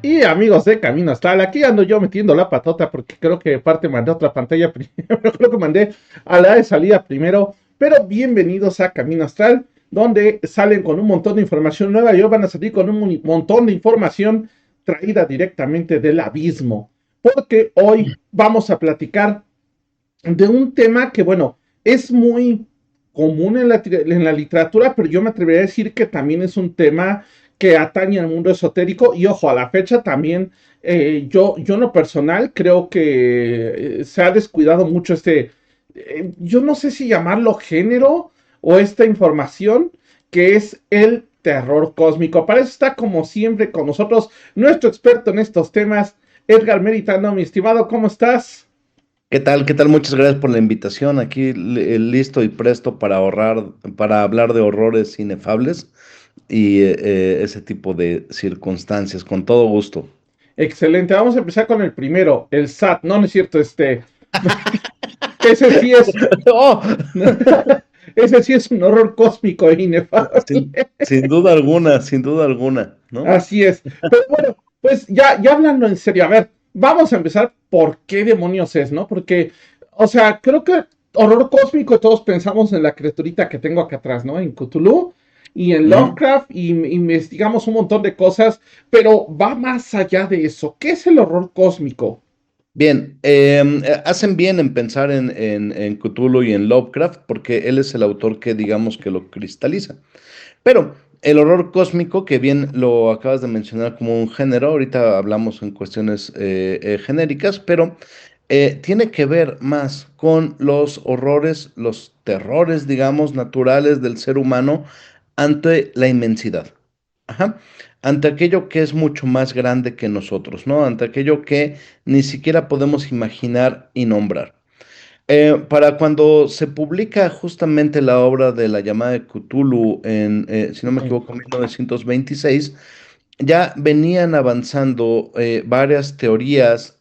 Y amigos de Camino Astral, aquí ando yo metiendo la patota porque creo que parte mandé otra pantalla primero, creo que mandé a la de salida primero, pero bienvenidos a Camino Astral, donde salen con un montón de información nueva y hoy van a salir con un montón de información traída directamente del abismo, porque hoy vamos a platicar de un tema que, bueno, es muy común en la literatura, pero yo me atrevería a decir que también es un tema que atañe al mundo esotérico y ojo, a la fecha también, yo en lo personal creo que se ha descuidado mucho yo no sé si llamarlo género o esta información que es el terror cósmico. Para eso está como siempre con nosotros nuestro experto en estos temas, Edgar Meritano, mi estimado, ¿cómo estás? ¿Qué tal? ¿Qué tal? Muchas gracias por la invitación. Aquí listo y presto para para hablar de horrores inefables y ese tipo de circunstancias, con todo gusto. Excelente, vamos a empezar con el primero, el SAT, no, no es cierto, ese sí es, Oh, ese sí es un horror cósmico e inefable, sin duda alguna, sin duda alguna, ¿no? así es, pero bueno, pues ya hablando en serio, a ver, vamos a empezar por qué demonios es, ¿no? Porque, o sea, creo que horror cósmico todos pensamos en la criaturita que tengo acá atrás, ¿no? En Cthulhu y en Ujú. Lovecraft y investigamos un montón de cosas, pero va más allá de eso, ¿qué es el horror cósmico? Bien, hacen bien en pensar en Cthulhu y en Lovecraft porque él es el autor que digamos que lo cristaliza. Pero el horror cósmico, que bien lo acabas de mencionar como un género, ahorita hablamos en cuestiones genéricas, pero tiene que ver más con los horrores, los terrores, digamos, naturales del ser humano ante la inmensidad. Ajá. Ante aquello que es mucho más grande que nosotros, ¿no? Ante aquello que ni siquiera podemos imaginar y nombrar. Para cuando se publica justamente la obra de la llamada de Cthulhu si no me equivoco, en 1926, ya venían avanzando varias teorías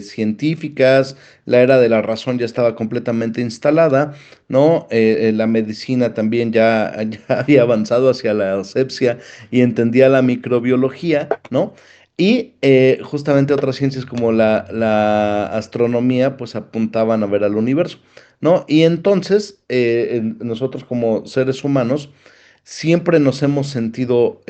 científicas, la era de la razón ya estaba completamente instalada, ¿no? La medicina también ya había avanzado hacia la asepsia y entendía la microbiología, ¿no? Y justamente otras ciencias como la astronomía, pues apuntaban a ver al universo, ¿no? Y entonces, nosotros como seres humanos, siempre nos hemos sentido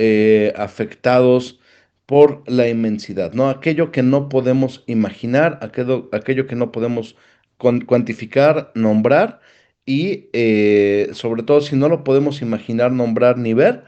afectados por la inmensidad, ¿no? Aquello que no podemos imaginar, aquello que no podemos cuantificar, nombrar y sobre todo si no lo podemos imaginar, nombrar ni ver,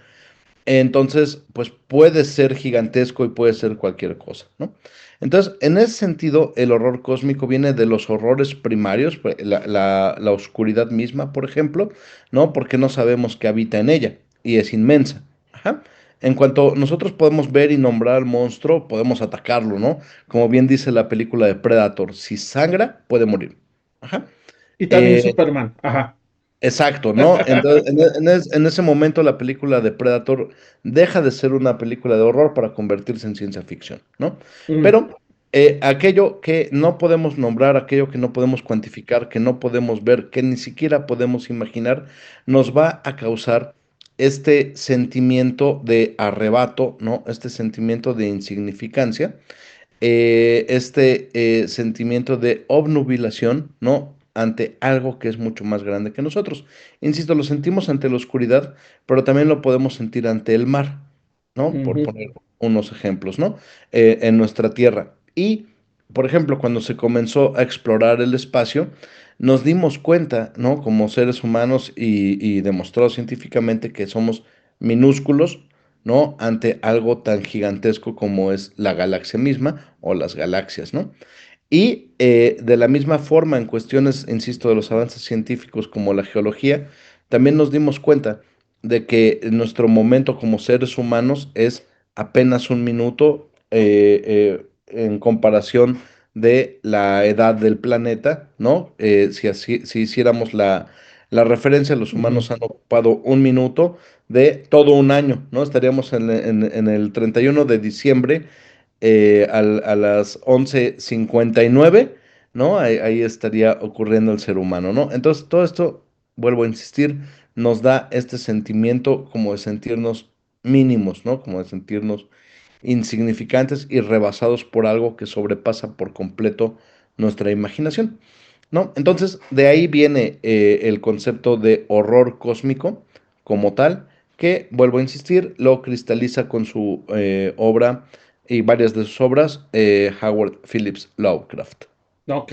entonces pues puede ser gigantesco y puede ser cualquier cosa, ¿no? Entonces, en ese sentido, el horror cósmico viene de los horrores primarios, pues, la oscuridad misma, por ejemplo, ¿no? Porque no sabemos qué habita en ella y es inmensa. Ajá. En cuanto nosotros podemos ver y nombrar al monstruo, podemos atacarlo, ¿no? Como bien dice la película de Predator, si sangra, puede morir. Ajá. Y también Eh, Superman, ajá. exacto, ¿no? Entonces, en ese momento la película de Predator deja de ser una película de horror para convertirse en ciencia ficción, ¿no? Mm, Pero aquello que no podemos nombrar, aquello que no podemos cuantificar, que no podemos ver, que ni siquiera podemos imaginar, nos va a causar este sentimiento de arrebato, ¿no? Este sentimiento de insignificancia, sentimiento de obnubilación, ¿no? Ante algo que es mucho más grande que nosotros. Insisto, lo sentimos ante la oscuridad, pero también lo podemos sentir ante el mar, ¿no? Por ujú. poner unos ejemplos, ¿no? En nuestra Tierra. Y, por ejemplo, cuando se comenzó a explorar el espacio, nos dimos cuenta, ¿no? Como seres humanos y demostrado científicamente que somos minúsculos, ¿no? Ante algo tan gigantesco como es la galaxia misma o las galaxias, ¿no? Y de la misma forma, en cuestiones, insisto, de los avances científicos como la geología, también nos dimos cuenta de que nuestro momento como seres humanos es apenas un minuto en comparación de la edad del planeta, ¿no? Si hiciéramos la referencia, los Ujú. humanos han ocupado un minuto de todo un año, ¿no? Estaríamos en el 31 de diciembre a las 11:59, ¿no? Ahí estaría ocurriendo el ser humano, ¿no? Entonces, todo esto, vuelvo a insistir, nos da este sentimiento como de sentirnos mínimos, ¿no? Como de sentirnos insignificantes y rebasados por algo que sobrepasa por completo nuestra imaginación, ¿no? Entonces, de ahí viene el concepto de horror cósmico como tal, que, vuelvo a insistir, lo cristaliza con su obra y varias de sus obras, Howard Phillips Lovecraft. Ok.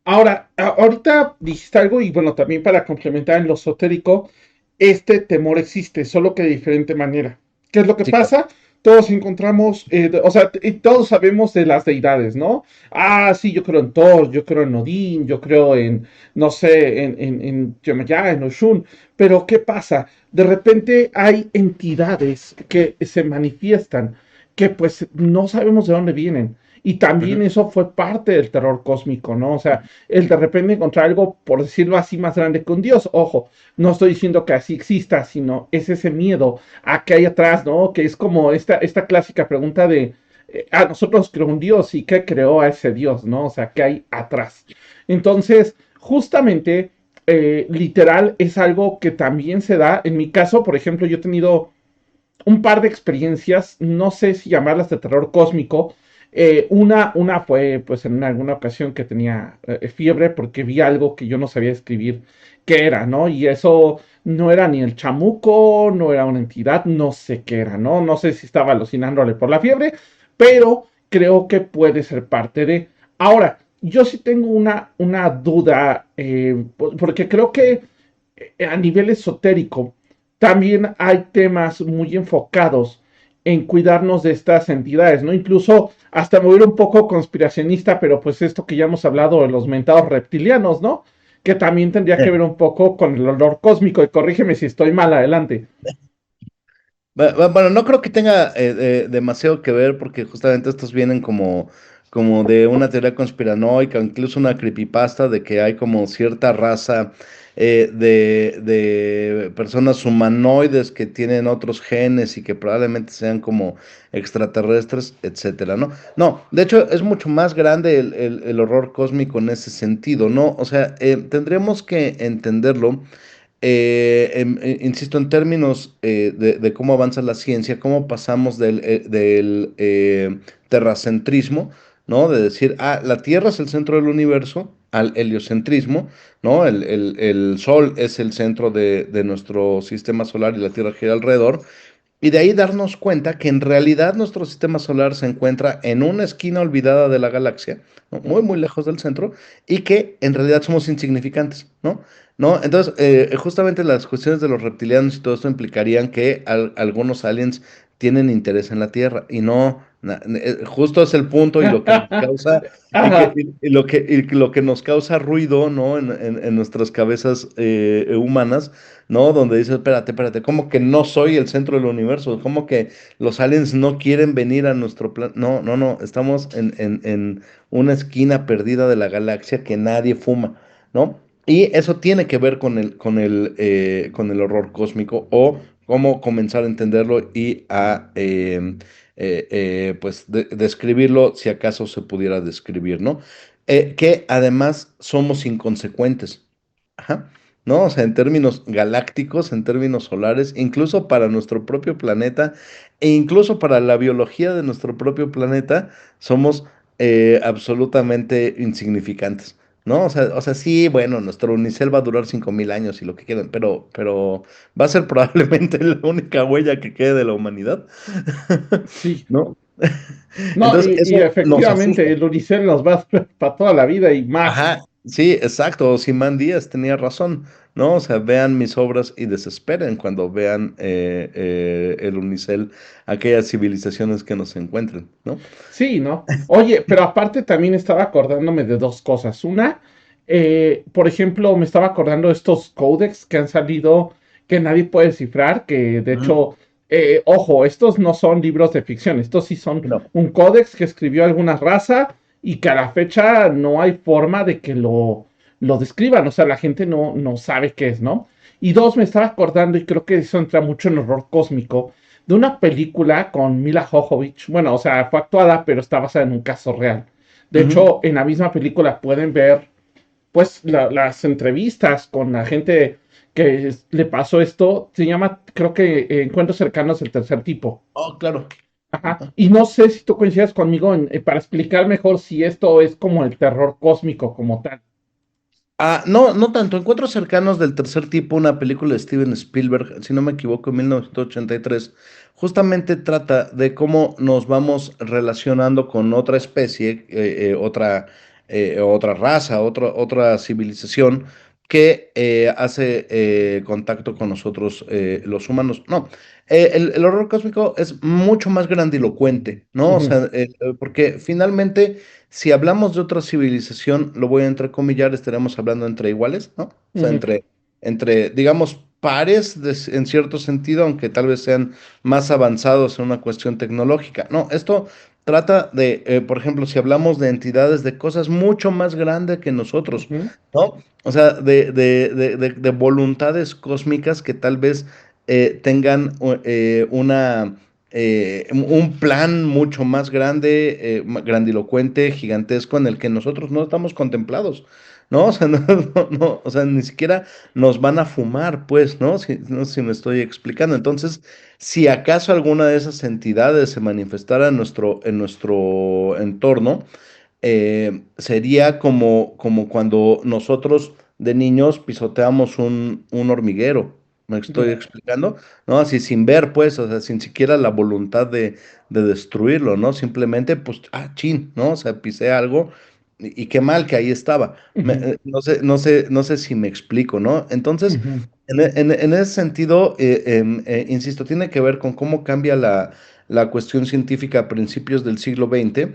Ahora, ahorita dijiste algo y bueno, también para complementar en lo esotérico, este temor existe, solo que de diferente manera. ¿Qué es lo que Sí, claro. pasa? Todos encontramos, o sea, y todos sabemos de las deidades, ¿no? Ah, sí, yo creo en Thor, yo creo en Odín, yo creo en, no sé, en Yemayá, en Oshun, pero ¿qué pasa? De repente hay entidades que se manifiestan, que pues no sabemos de dónde vienen. Y también Ujú. eso fue parte del terror cósmico, ¿no? O sea, el de repente encontrar algo, por decirlo así, más grande que un dios. Ojo, no estoy diciendo que así exista, sino es ese miedo a que hay atrás, ¿no? Que es como esta clásica pregunta de, a nosotros creó un dios y qué creó a ese dios, ¿no? O sea, ¿qué hay atrás? Entonces, justamente, literal, es algo que también se da. En mi caso, por ejemplo, yo he tenido un par de experiencias, no sé si llamarlas de terror cósmico. Una fue pues en alguna ocasión que tenía fiebre porque vi algo que yo no sabía escribir qué era, ¿no? Y eso no era ni el chamuco, no era una entidad, no sé qué era, ¿no? No sé si estaba alucinándole por la fiebre, pero creo que puede ser parte de... Ahora, yo sí tengo una duda, porque creo que a nivel esotérico, también hay temas muy enfocados en cuidarnos de estas entidades, ¿no? Incluso hasta me voy a ir un poco conspiracionista, pero pues esto que ya hemos hablado de los mentados reptilianos, ¿no? Que también tendría que ver un poco con el olor cósmico, y corrígeme si estoy mal adelante. Bueno, no creo que tenga demasiado que ver porque justamente estos vienen como de una teoría conspiranoica, incluso una creepypasta de que hay como cierta raza de personas humanoides que tienen otros genes y que probablemente sean como extraterrestres, etcétera, ¿no? No, de hecho es mucho más grande el horror cósmico en ese sentido, ¿no? O sea, tendríamos que entenderlo insisto, en términos de cómo avanza la ciencia, cómo pasamos del terracentrismo, ¿no? De decir, ah, la Tierra es el centro del universo, al heliocentrismo, ¿no? El Sol es el centro de nuestro sistema solar y la Tierra gira alrededor. Y de ahí darnos cuenta que en realidad nuestro sistema solar se encuentra en una esquina olvidada de la galaxia, ¿no? Muy, muy lejos del centro, y que en realidad somos insignificantes, ¿no? ¿No? Entonces, justamente las cuestiones de los reptilianos y todo esto implicarían que algunos aliens tienen interés en la Tierra, y no, justo es el punto y lo que nos causa, Ajá. y lo que nos causa ruido, ¿no? En nuestras cabezas humanas, ¿no? Donde dices, espérate, espérate, ¿cómo que no soy el centro del universo? ¿Cómo que los aliens no quieren venir a nuestro plan? No, no, no, estamos en una esquina perdida de la galaxia que nadie fuma, ¿no? Y eso tiene que ver con el horror cósmico o cómo comenzar a entenderlo y a, pues, describirlo si acaso se pudiera describir, ¿no? Que además somos inconsecuentes. Ajá. ¿No? O sea, en términos galácticos, en términos solares, incluso para nuestro propio planeta e incluso para la biología de nuestro propio planeta, somos absolutamente insignificantes, ¿no? O sea, sí, bueno, nuestro unicel va a durar 5000 años y lo que quieran, pero va a ser probablemente la única huella que quede de la humanidad, Sí. ¿no? No, Entonces, y eso nos asusta. efectivamente, el Unicel nos va para toda la vida y más. Ajá, sí, exacto. Simán Díaz tenía razón, ¿no? O sea, vean mis obras y desesperen cuando vean el Unicel, aquellas civilizaciones que nos encuentren, ¿no? Sí, ¿no? Oye, pero aparte también estaba acordándome de dos cosas. Una, por ejemplo, me estaba acordando de estos códex que han salido que nadie puede descifrar, que de Ujú. hecho, ojo, estos no son libros de ficción, estos sí son No. un códex que escribió alguna raza y que a la fecha no hay forma de que lo describan, o sea, la gente no sabe qué es, ¿no? Y dos, me estaba acordando, y creo que eso entra mucho en horror cósmico, de una película con Mila Jovovich. Bueno, o sea, fue actuada, pero está basada en un caso real. De Ujú. hecho, en la misma película pueden ver, pues, las entrevistas con la gente que le pasó esto. Se llama, creo que, Encuentros cercanos del tercer tipo. Oh, claro. Ajá. Y no sé si tú coincidas conmigo para explicar mejor si esto es como el terror cósmico como tal. No, no tanto. Encuentros cercanos del tercer tipo, una película de Steven Spielberg, si no me equivoco, en 1983, justamente trata de cómo nos vamos relacionando con otra especie, otra raza, otra civilización que hace contacto con nosotros, los humanos. No, el horror cósmico es mucho más grandilocuente, ¿no? O Ujú, sea, porque finalmente si hablamos de otra civilización, lo voy a entrecomillar, estaremos hablando entre iguales, ¿no? O sea, ujú, digamos, pares en cierto sentido, aunque tal vez sean más avanzados en una cuestión tecnológica. No, esto trata de, por ejemplo, si hablamos de entidades, de cosas mucho más grandes que nosotros, ujú, ¿no? O sea, de voluntades cósmicas que tal vez tengan un plan mucho más grande, grandilocuente, gigantesco, en el que nosotros no estamos contemplados, ¿no? O sea, o sea, ni siquiera nos van a fumar, pues, ¿no? No sé si me estoy explicando. Entonces, si acaso alguna de esas entidades se manifestara en nuestro entorno, sería como cuando nosotros de niños pisoteamos un hormiguero. ¿Me estoy ujú, explicando? ¿No? Así sin ver, pues, o sea, sin siquiera la voluntad de destruirlo, ¿no? Simplemente, pues, chin, ¿no? O sea, pisé algo y qué mal que ahí estaba. ujú, No sé si me explico, ¿no? Entonces, ujú, en ese sentido, insisto, tiene que ver con cómo cambia la cuestión científica a principios del siglo XX.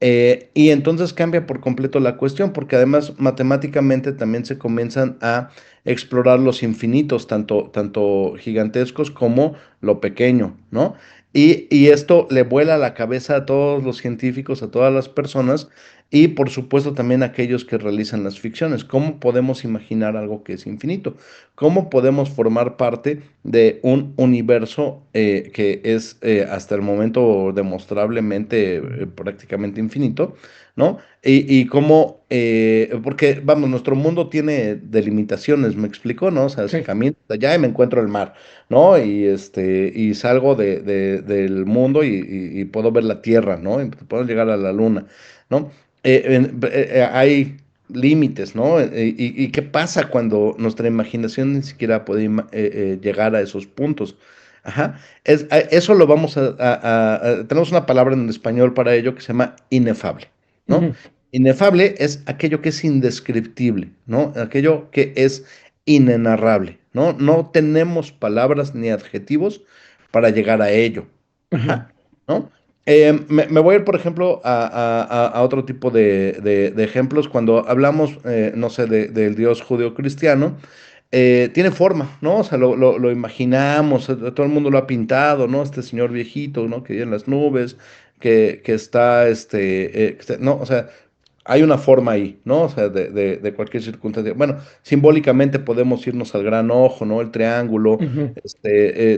Y entonces cambia por completo la cuestión, porque además matemáticamente también se comienzan a explorar los infinitos, tanto gigantescos como lo pequeño, ¿no? Y esto le vuela la cabeza a todos los científicos, a todas las personas, y por supuesto también a aquellos que realizan las ficciones. ¿Cómo podemos imaginar algo que es infinito? ¿Cómo podemos formar parte de un universo que es hasta el momento demostrablemente prácticamente infinito, ¿no? Y cómo, porque vamos, nuestro mundo tiene delimitaciones, ¿me explico? ¿No? O sea, si sí. camino allá y me encuentro el mar, ¿no? Y salgo del mundo y puedo ver la Tierra, ¿no? Y puedo llegar a la Luna, ¿no? Hay límites, ¿no? Y qué pasa cuando nuestra imaginación ni siquiera puede llegar a esos puntos. Ajá. Eso lo vamos tenemos una palabra en español para ello que se llama inefable, ¿no? Ujú, Inefable es aquello que es indescriptible, ¿no? Aquello que es inenarrable, ¿no? No tenemos palabras ni adjetivos para llegar a ello. ujú, Ajá, ¿no? Me voy a ir, por ejemplo, a otro tipo de ejemplos. Cuando hablamos, no sé, del Dios judeo-cristiano, tiene forma, ¿no? O sea, lo imaginamos, todo el mundo lo ha pintado, ¿no? Este señor viejito, ¿no? Que vive en las nubes, que está, no, o sea, hay una forma ahí, ¿no? O sea, de cualquier circunstancia. Bueno, simbólicamente podemos irnos al gran ojo, ¿no? El triángulo, ujú,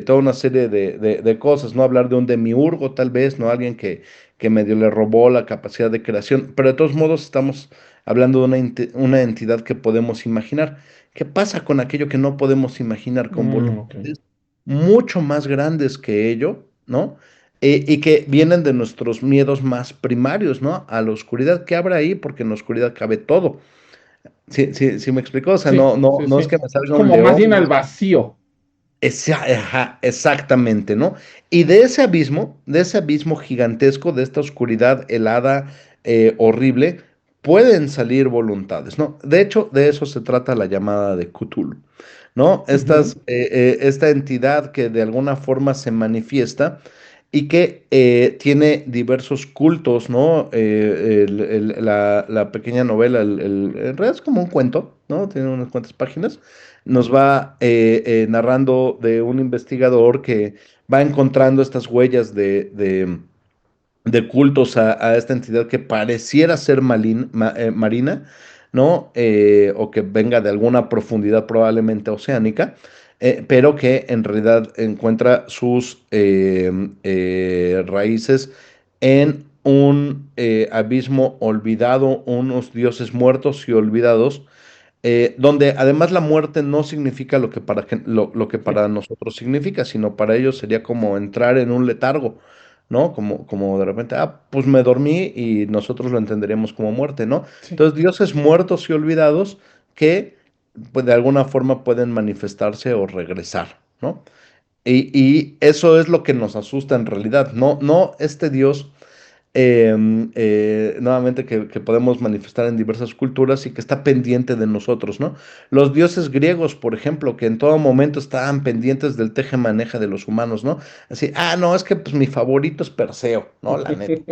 toda una serie de cosas, ¿no? Hablar de un demiurgo, tal vez, ¿no? Alguien que medio le robó la capacidad de creación, pero de todos modos estamos hablando de una entidad que podemos imaginar. ¿Qué pasa con aquello que no podemos imaginar con ok. voluntades mucho más grandes que ello, ¿no? Y que vienen de nuestros miedos más primarios, ¿no? A la oscuridad. ¿Qué habrá ahí? Porque en la oscuridad cabe todo. Sí, sí, sí me explicó. O sea, Sí, no sí, es sí. que me salga un Como más león. bien al vacío. Ajá, exactamente, ¿no? Y de ese abismo gigantesco, de esta oscuridad helada, horrible, pueden salir voluntades, ¿no? De hecho, de eso se trata la llamada de Cthulhu, ¿no? Ujú, Esta entidad que de alguna forma se manifiesta y que tiene diversos cultos, ¿no? La pequeña novela, en realidad es como un cuento, ¿no? Tiene unas cuantas páginas. Nos va narrando de un investigador que va encontrando estas huellas de cultos a esta entidad que pareciera ser marina, ¿no? O que venga de alguna profundidad probablemente oceánica, pero que en realidad encuentra sus raíces en un abismo olvidado, unos dioses muertos y olvidados, donde además la muerte no significa lo que sí. para nosotros significa, sino para ellos sería como entrar en un letargo, ¿no? Como de repente, pues me dormí y nosotros lo entenderíamos como muerte, ¿no? Sí. Entonces, dioses muertos y olvidados que, pues, de alguna forma pueden manifestarse o regresar, ¿no? Y eso es lo que nos asusta en realidad, no este Dios nuevamente que podemos manifestar en diversas culturas y que está pendiente de nosotros, ¿no? Los dioses griegos, por ejemplo, que en todo momento estaban pendientes del teje-maneje de los humanos, ¿no? Así, no, es que pues mi favorito es Perseo, ¿no? La neta,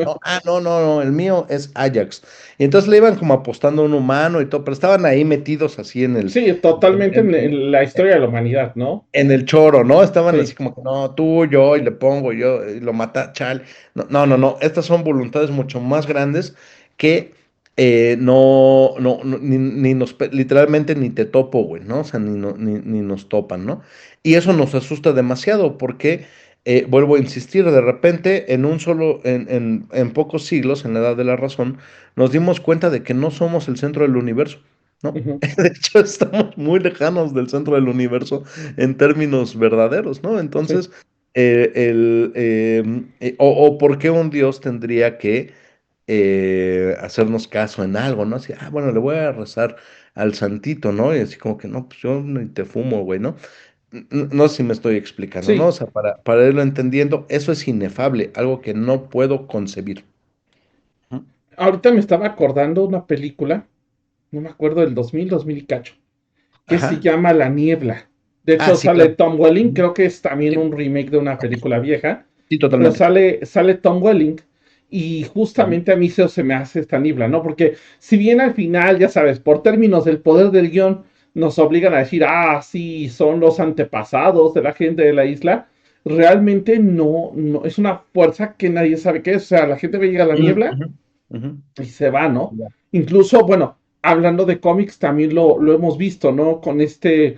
¿no? No, el mío es Ajax. Y entonces le iban como apostando a un humano y todo, pero estaban ahí metidos así Sí, totalmente en la historia de la humanidad, ¿no? en el choro, ¿no? Estaban así Sí. como que, no, tú, yo, y le pongo, yo, y lo mata, chal. No. Estas son voluntades mucho más grandes que ni literalmente ni te topo, güey, ¿no? O sea, ni nos topan, ¿no? Y eso nos asusta demasiado porque, vuelvo a insistir, de repente, en pocos siglos, en la edad de la razón, nos dimos cuenta de que no somos el centro del universo, ¿no? Ujú. De hecho, estamos muy lejanos del centro del universo en términos verdaderos, ¿no? Sí. Entonces, o por qué un Dios tendría que hacernos caso en algo, ¿no? Así, bueno, le voy a rezar al santito, ¿no? Y así como que, no, pues yo ni te fumo, güey, ¿no? No sé si me estoy explicando, ¿no? O Sí. sea, para irlo entendiendo, eso es inefable, algo que no puedo concebir. Ujú. Ahorita me estaba acordando una película, no me acuerdo del 2000 y cacho, que se Ajá. llama La Niebla. De hecho, Sí, sale claro. Tom Welling, Ujú. creo que es también Sí, un remake de una película vieja, sí, pero totalmente. sale Tom Welling y Ujú. justamente a mí se me hace esta niebla, ¿no? Porque si bien al final, ya sabes, por términos del poder del guión, nos obligan a decir, sí, son los antepasados de la gente de la isla, realmente no, es una fuerza que nadie sabe qué es. O sea, la gente ve llega a la Ujú, niebla ujú, ujú. y se va, ¿no? Ya. Incluso, bueno, hablando de cómics, también lo hemos visto, ¿no? Con hay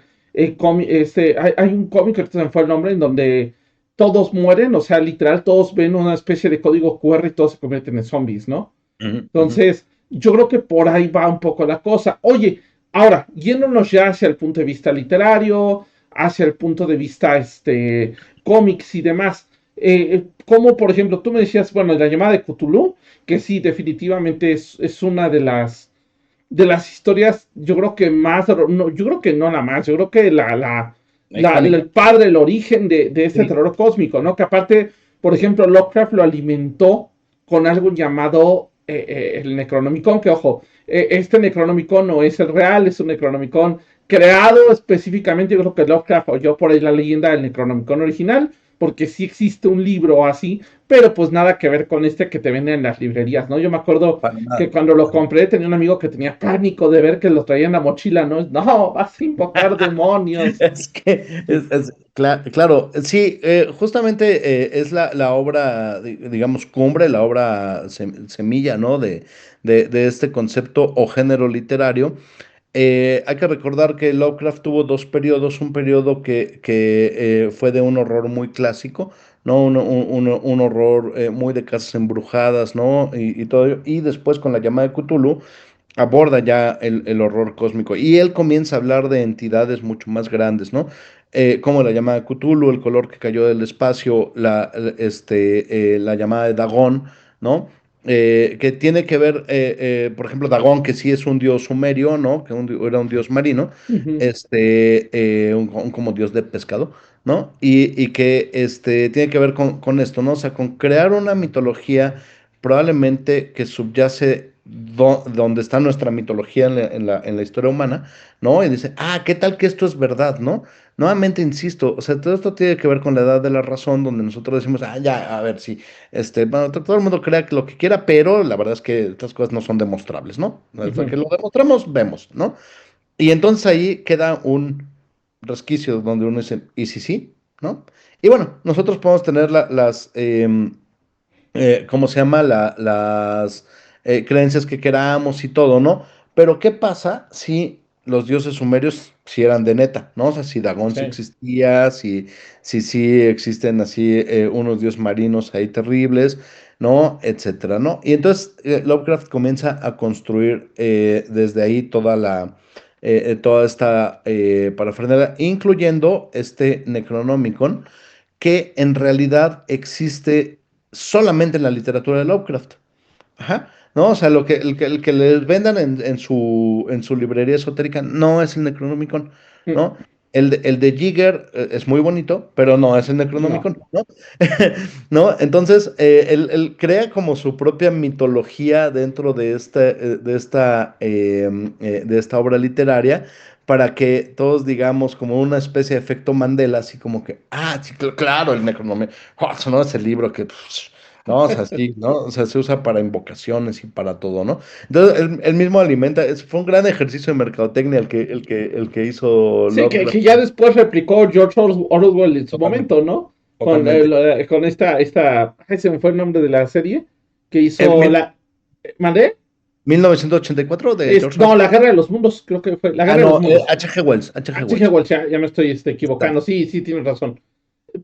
un cómic, que se me fue el nombre, en donde todos mueren, o sea, literal, todos ven una especie de código QR y todos se convierten en zombies, ¿no? Ujú, ujú. Entonces, yo creo que por ahí va un poco la cosa. Oye, ahora, yéndonos ya hacia el punto de vista literario, hacia el punto de vista, cómics y demás, como por ejemplo, tú me decías, bueno, la llamada de Cthulhu, que sí, definitivamente es una de las historias, yo creo que más, no, yo creo que no la más, yo creo que Icónica. el padre, el origen de este Sí. terror cósmico, ¿no? Que aparte, por ejemplo, Lovecraft lo alimentó con algo llamado el Necronomicon, que ojo, este Necronomicon no es el real, es un Necronomicon creado específicamente, yo creo que Lovecraft oyó por ahí la leyenda del Necronomicon original, porque sí existe un libro así, pero pues nada que ver con este que te venden en las librerías, ¿no? Yo me acuerdo Para que nada. cuando lo compré tenía un amigo que tenía pánico de ver que lo traía en la mochila, ¿no? No, vas a invocar demonios. Es que, Sí. claro, sí, justamente es la obra, digamos, cumbre, la obra semilla, ¿no? De este concepto o género literario. Hay que recordar que Lovecraft tuvo dos periodos, un periodo que fue de un horror muy clásico, ¿no? Un horror muy de casas embrujadas, ¿no? Y todo ello. Y después con la llamada de Cthulhu aborda ya el horror cósmico y él comienza a hablar de entidades mucho más grandes, ¿no? Como la llamada de Cthulhu, el color que cayó del espacio, la llamada de Dagón, ¿no? Que tiene que ver, por ejemplo, Dagón, que sí es un dios sumerio, ¿no? Que era un dios marino, Ujú. como dios de pescado, ¿no? Y que tiene que ver con esto, ¿no? O sea, con crear una mitología probablemente que subyace donde está nuestra mitología en la historia humana, ¿no? Y dice, ¿qué tal que esto es verdad, ¿no? Nuevamente insisto, o sea, todo esto tiene que ver con la edad de la razón, donde nosotros decimos, ya, a ver, sí, bueno, todo el mundo crea que lo que quiera, pero la verdad es que estas cosas no son demostrables, ¿no? Hasta Ujú. que lo demostramos, vemos, ¿no? Y entonces ahí queda un resquicio donde uno dice, ¿y si sí? ¿No? Y bueno, nosotros podemos tener ¿cómo se llama? Las creencias que queramos y todo, ¿no? Pero ¿qué pasa si los dioses sumerios si eran de neta, ¿no? O sea, si Dagón sí Sí. existía, si sí existen así unos dioses marinos ahí terribles, ¿no? Etcétera, ¿no? Y entonces Lovecraft comienza a construir desde ahí toda esta parafernalia, incluyendo este Necronomicon, que en realidad existe solamente en la literatura de Lovecraft. Ajá, ¿no? O sea, el que les vendan en su librería esotérica no es el Necronomicon, Mm, ¿no? El de Jigger es muy bonito, pero no es el no. Necronomicon, ¿no? ¿No? Entonces, él crea como su propia mitología dentro de esta obra literaria para que todos digamos como una especie de efecto Mandela, así como que, sí, claro, el Necronomicon, eso no es el libro que... ¿no? O sea, sí, ¿no? O sea, se usa para invocaciones y para todo, ¿no? Entonces, él mismo alimenta, fue un gran ejercicio de mercadotecnia el que hizo Sí, que Lovecraft. ya después replicó George Orwell en su Totalmente, momento, ¿no? totalmente. Con ay, se me fue el nombre de la serie, que En hizo la... ¿Mandé? 1984 de George No, Orwell. la Guerra de los Mundos, creo que fue. La Guerra de los No, Mundos. H.G. Wells, H.G. H.G. Wells. Wells, ya me estoy equivocando. Exacto, Sí, sí, tienes razón.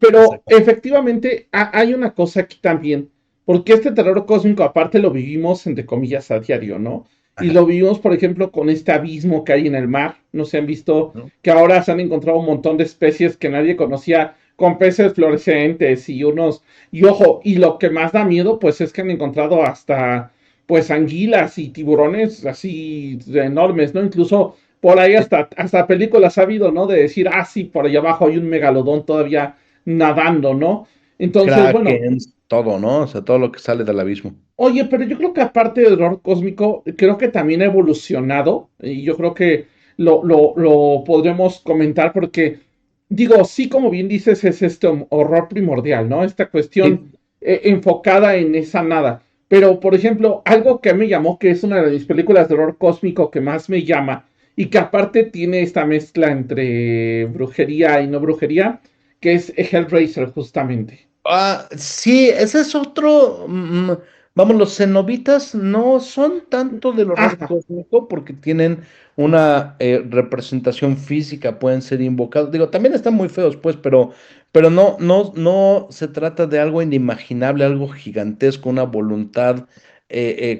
Pero exacto. efectivamente hay una cosa aquí también, porque este terror cósmico aparte lo vivimos entre comillas a diario, ¿no? Y Ajá, lo vivimos, por ejemplo, con este abismo que hay en el mar. No se han visto ¿no? que ahora se han encontrado un montón de especies que nadie conocía, con peces fluorescentes y unos... Y ojo, y lo que más da miedo, pues es que han encontrado hasta, pues, anguilas y tiburones así enormes, ¿no? Incluso por ahí Sí, hasta películas ha habido, ¿no? De decir, sí, por allá abajo hay un megalodón todavía nadando, ¿no? Entonces, bueno, Krakens, todo, ¿no? O sea, todo lo que sale del abismo. oye, pero yo creo que aparte del horror cósmico, creo que también ha evolucionado y yo creo que lo podremos comentar porque, digo, sí, como bien dices, es este horror primordial, ¿no? Esta cuestión Sí, enfocada en esa nada. Pero, por ejemplo, algo que me llamó, que es una de mis películas de horror cósmico que más me llama y que aparte tiene esta mezcla entre brujería y no brujería, que es Hellraiser, justamente. sí, ese es otro. Vamos, los cenobitas no son tanto del horror Ajá. cósmico porque tienen una representación física, pueden ser invocados. Digo, también están muy feos, pues, pero no se trata de algo inimaginable, algo gigantesco, una voluntad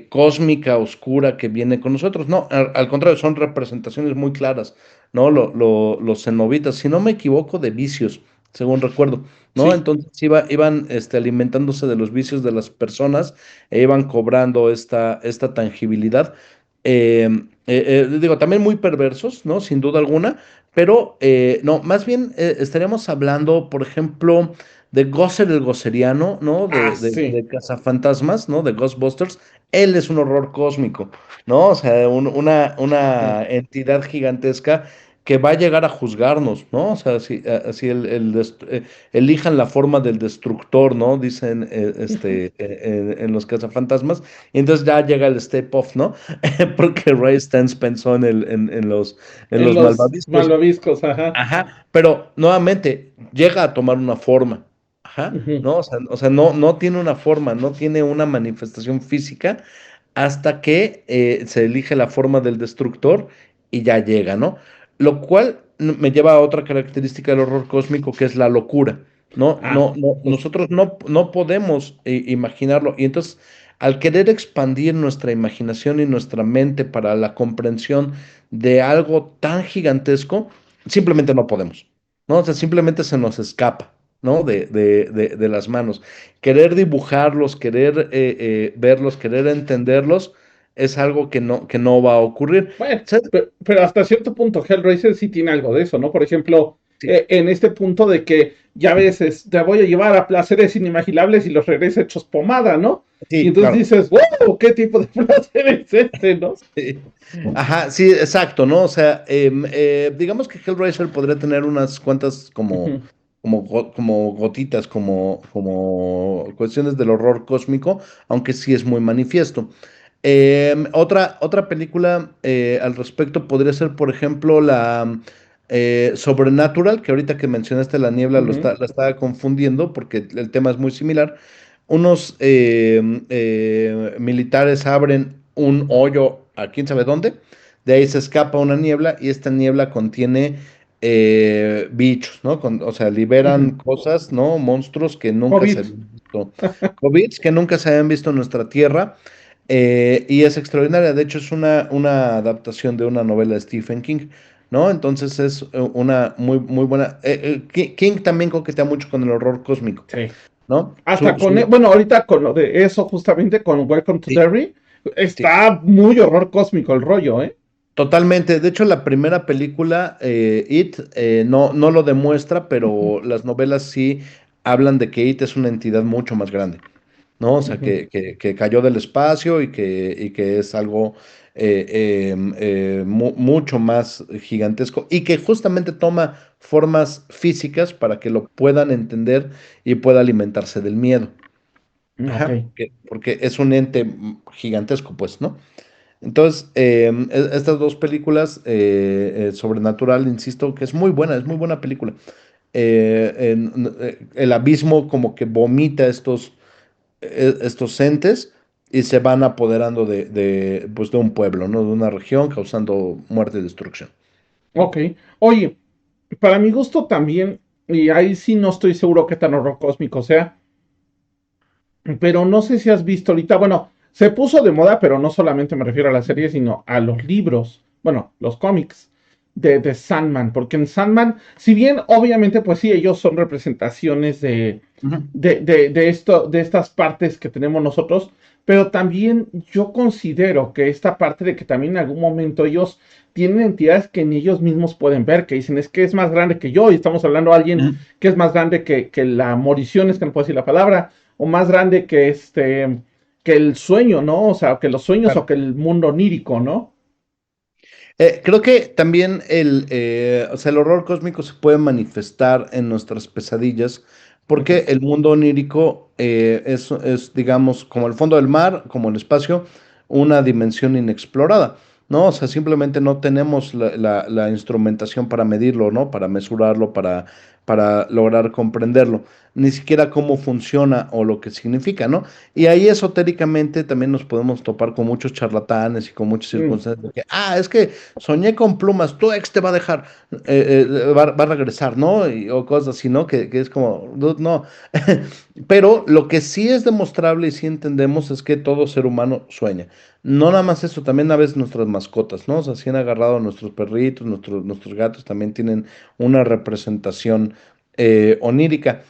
cósmica, oscura que viene con nosotros. No, al contrario, son representaciones muy claras, ¿no? Los cenobitas, si no me equivoco, de vicios, según recuerdo. ¿No? Sí. Entonces iban alimentándose de los vicios de las personas e iban cobrando esta tangibilidad. Digo, también muy perversos, ¿no? Sin duda alguna, pero no, más bien estaríamos hablando, por ejemplo, de Gosser el Gosseriano, ¿no? Ah, De sí. Cazafantasmas, ¿no? De Ghostbusters. Él es un horror cósmico, ¿no? O sea, una entidad gigantesca que va a llegar a juzgarnos, ¿no? O sea, así elijan la forma del destructor, ¿no? Dicen en los cazafantasmas, y entonces ya llega el step off, ¿no? Porque Ray Stantz pensó en En los los malvaviscos. malvaviscos, ajá. Ajá, pero nuevamente llega a tomar una forma. Ajá, Ujú. ¿no? O sea, no tiene una forma, no tiene una manifestación física hasta que se elige la forma del destructor y ya llega, ¿no? Lo cual me lleva a otra característica del horror cósmico que es la locura. No, Ah, no, no, justo. nosotros no podemos imaginarlo. Y entonces, al querer expandir nuestra imaginación y nuestra mente para la comprensión de algo tan gigantesco, simplemente no podemos, ¿no? O sea, simplemente se nos escapa, ¿no? De las manos. Querer dibujarlos, querer verlos, querer entenderlos, es algo que no va a ocurrir. Bueno, ¿Sabes? pero hasta cierto punto Hellraiser sí tiene algo de eso, ¿no? Por ejemplo, Sí, en este punto de que ya ves, te voy a llevar a placeres inimaginables y los regresa hechos pomada, ¿no? Y sí, entonces claro. dices, wow, ¿qué tipo de placer es este, no? Sí. Ajá, sí, exacto, ¿no? O sea, digamos que Hellraiser podría tener unas cuantas Ujú, como gotitas, como cuestiones del horror cósmico, aunque sí es muy manifiesto. Otra película al respecto podría ser, por ejemplo, la Sobrenatural, que ahorita que mencionaste la niebla ujú. la estaba confundiendo porque el tema es muy similar. Unos militares abren un hoyo a quién sabe dónde, de ahí se escapa una niebla y esta niebla contiene bichos, ¿no? O sea, liberan Ujú. cosas, ¿no? Monstruos que nunca se COVID. habían visto, COVIDs que nunca se habían visto en nuestra tierra. Y es extraordinaria, de hecho es una adaptación de una novela de Stephen King, ¿no? Entonces es una muy, muy buena. King también coquetea mucho con el horror cósmico. Sí. ¿no? Hasta con, bueno, ahorita con lo de eso, justamente con Welcome to Sí, Derry, sí. está muy horror cósmico el rollo, ¿eh? Totalmente. De hecho, la primera película, It, no lo demuestra, pero las novelas sí hablan de que It es una entidad mucho más grande, ¿no? O sea, Ujú. que cayó del espacio y que es algo mucho más gigantesco y que justamente toma formas físicas para que lo puedan entender y pueda alimentarse del miedo. Ok, Ajá, porque es un ente gigantesco, pues, ¿no? Entonces, estas dos películas, Sobrenatural, insisto, que es muy buena película. El abismo como que vomita estos entes y se van apoderando pues, de un pueblo, ¿no? De una región, causando muerte y destrucción. ok. Oye, para mi gusto también, y ahí sí no estoy seguro qué tan horror cósmico sea, pero no sé si has visto ahorita, bueno, se puso de moda, pero no solamente me refiero a la serie, sino a los libros, bueno, los cómics de Sandman, porque en Sandman, si bien obviamente, pues sí, ellos son representaciones Ujú. de esto, de estas partes que tenemos nosotros, pero también yo considero que esta parte de que también en algún momento ellos tienen entidades que ni ellos mismos pueden ver, que dicen es que es más grande que yo, y estamos hablando de alguien Ujú. que es más grande que la morición, es que no puedo decir la palabra, o más grande que el sueño, ¿no? O sea, que los sueños o Claro. que el mundo onírico, ¿no? Creo que también o sea, el horror cósmico se puede manifestar en nuestras pesadillas, porque Ujú. el mundo onírico es, digamos, como el fondo del mar, como el espacio, una dimensión inexplorada, ¿no? O sea, simplemente no tenemos la instrumentación para medirlo, ¿no? Para mesurarlo, para lograr comprenderlo, ni siquiera cómo funciona o lo que significa, ¿no? Y ahí esotéricamente también nos podemos topar con muchos charlatanes y con muchas Mm, circunstancias de que, es que soñé con plumas, tu ex te va a dejar, va a regresar, ¿no? O cosas así, ¿no? Que es como, "Dude, no." Pero lo que sí es demostrable y sí entendemos es que todo ser humano sueña. No nada más eso, también a veces nuestras mascotas, ¿no? O sea, si han agarrado a nuestros perritos, nuestros gatos también tienen una representación onírica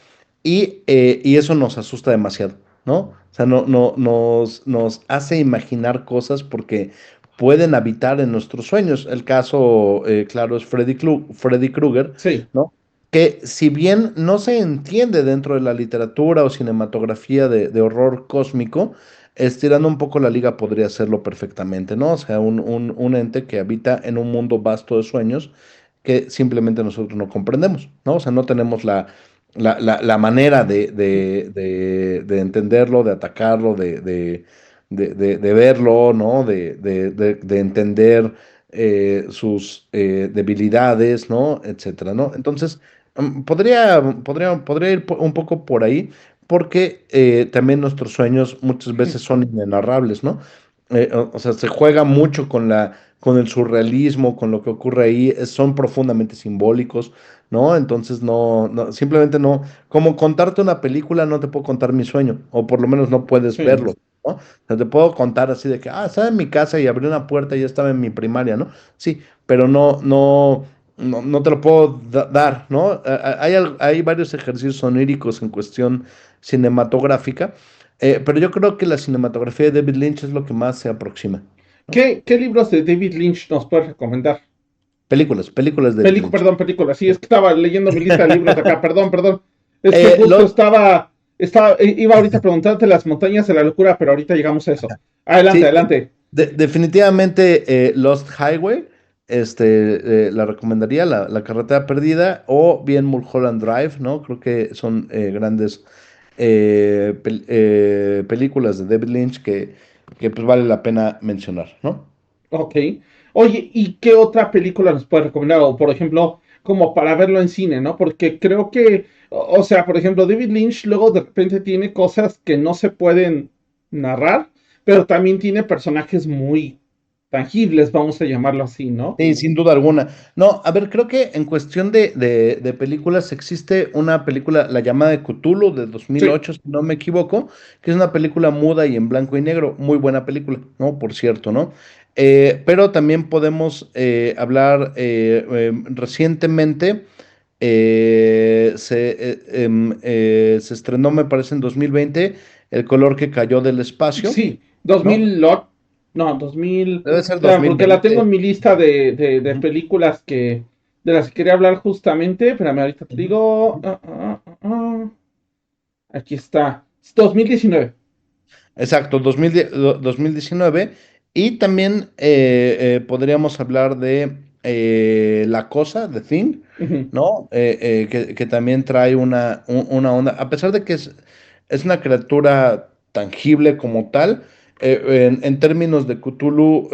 y eso nos asusta demasiado, ¿no? O sea, nos hace imaginar cosas porque pueden habitar en nuestros sueños. El caso, claro, es Freddy Krueger, sí, ¿no? Que si bien no se entiende dentro de la literatura o cinematografía de horror cósmico, estirando un poco la liga podría hacerlo perfectamente, ¿no? O sea, un ente que habita en un mundo vasto de sueños que simplemente nosotros no comprendemos, ¿no? O sea, no tenemos la manera de entenderlo, de atacarlo, de verlo, ¿no? De entender sus debilidades, ¿no? Etcétera, ¿no? Entonces, podría ir un poco por ahí, porque también nuestros sueños muchas veces son inenarrables, ¿no? O sea, se juega mucho con el surrealismo, con lo que ocurre ahí, son profundamente simbólicos, ¿no? Entonces simplemente no, como contarte una película, no te puedo contar mi sueño, o por lo menos no puedes sí. verlo, ¿no? O sea, te puedo contar así de que, estaba en mi casa y abrí una puerta y ya estaba en mi primaria, ¿no? Sí, pero no te lo puedo dar, ¿no? Hay varios ejercicios oníricos en cuestión cinematográfica, pero yo creo que la cinematografía de David Lynch es lo que más se aproxima, ¿no? ¿Qué libros de David Lynch nos puedes recomendar? Películas de David Lynch. Perdón, película. Sí, es que estaba leyendo mi lista de libros acá. Perdón, perdón. Es que justo Los, iba ahorita a preguntarte las montañas de la locura, pero ahorita llegamos a eso. Adelante, sí, adelante. definitivamente Lost Highway, la recomendaría, la carretera perdida, o bien Mulholland Drive, ¿no? Creo que son grandes películas de David Lynch que pues vale la pena mencionar, ¿no? Ok. Oye, ¿y qué otra película nos puedes recomendar? O, por ejemplo, como para verlo en cine, ¿no? Porque creo que, o sea, por ejemplo, David Lynch luego de repente tiene cosas que no se pueden narrar, pero también tiene personajes muy tangibles, vamos a llamarlo así, ¿no? Sí, sin duda alguna. No, a ver, creo que en cuestión de películas existe una película, La llamada de Cthulhu, de Sí. 2008, si no me equivoco, que es una película muda y en blanco y negro, muy buena película, ¿no? Por cierto, ¿no? Pero también podemos hablar recientemente. Se estrenó, me parece, en 2020, El color que cayó del espacio, Sí, ¿no? 2000, no, 2000, Debe ser espera, porque la tengo en 2020. mi lista de Ujú, películas de las que quería hablar justamente, espérame, ahorita te ujú. digo, aquí está, 2019. Exacto, 2019. Y también podríamos hablar de La Cosa, The Thing, Ujú, ¿no? Que también trae una onda, a pesar de que es una criatura tangible como tal, en términos de Cthulhu,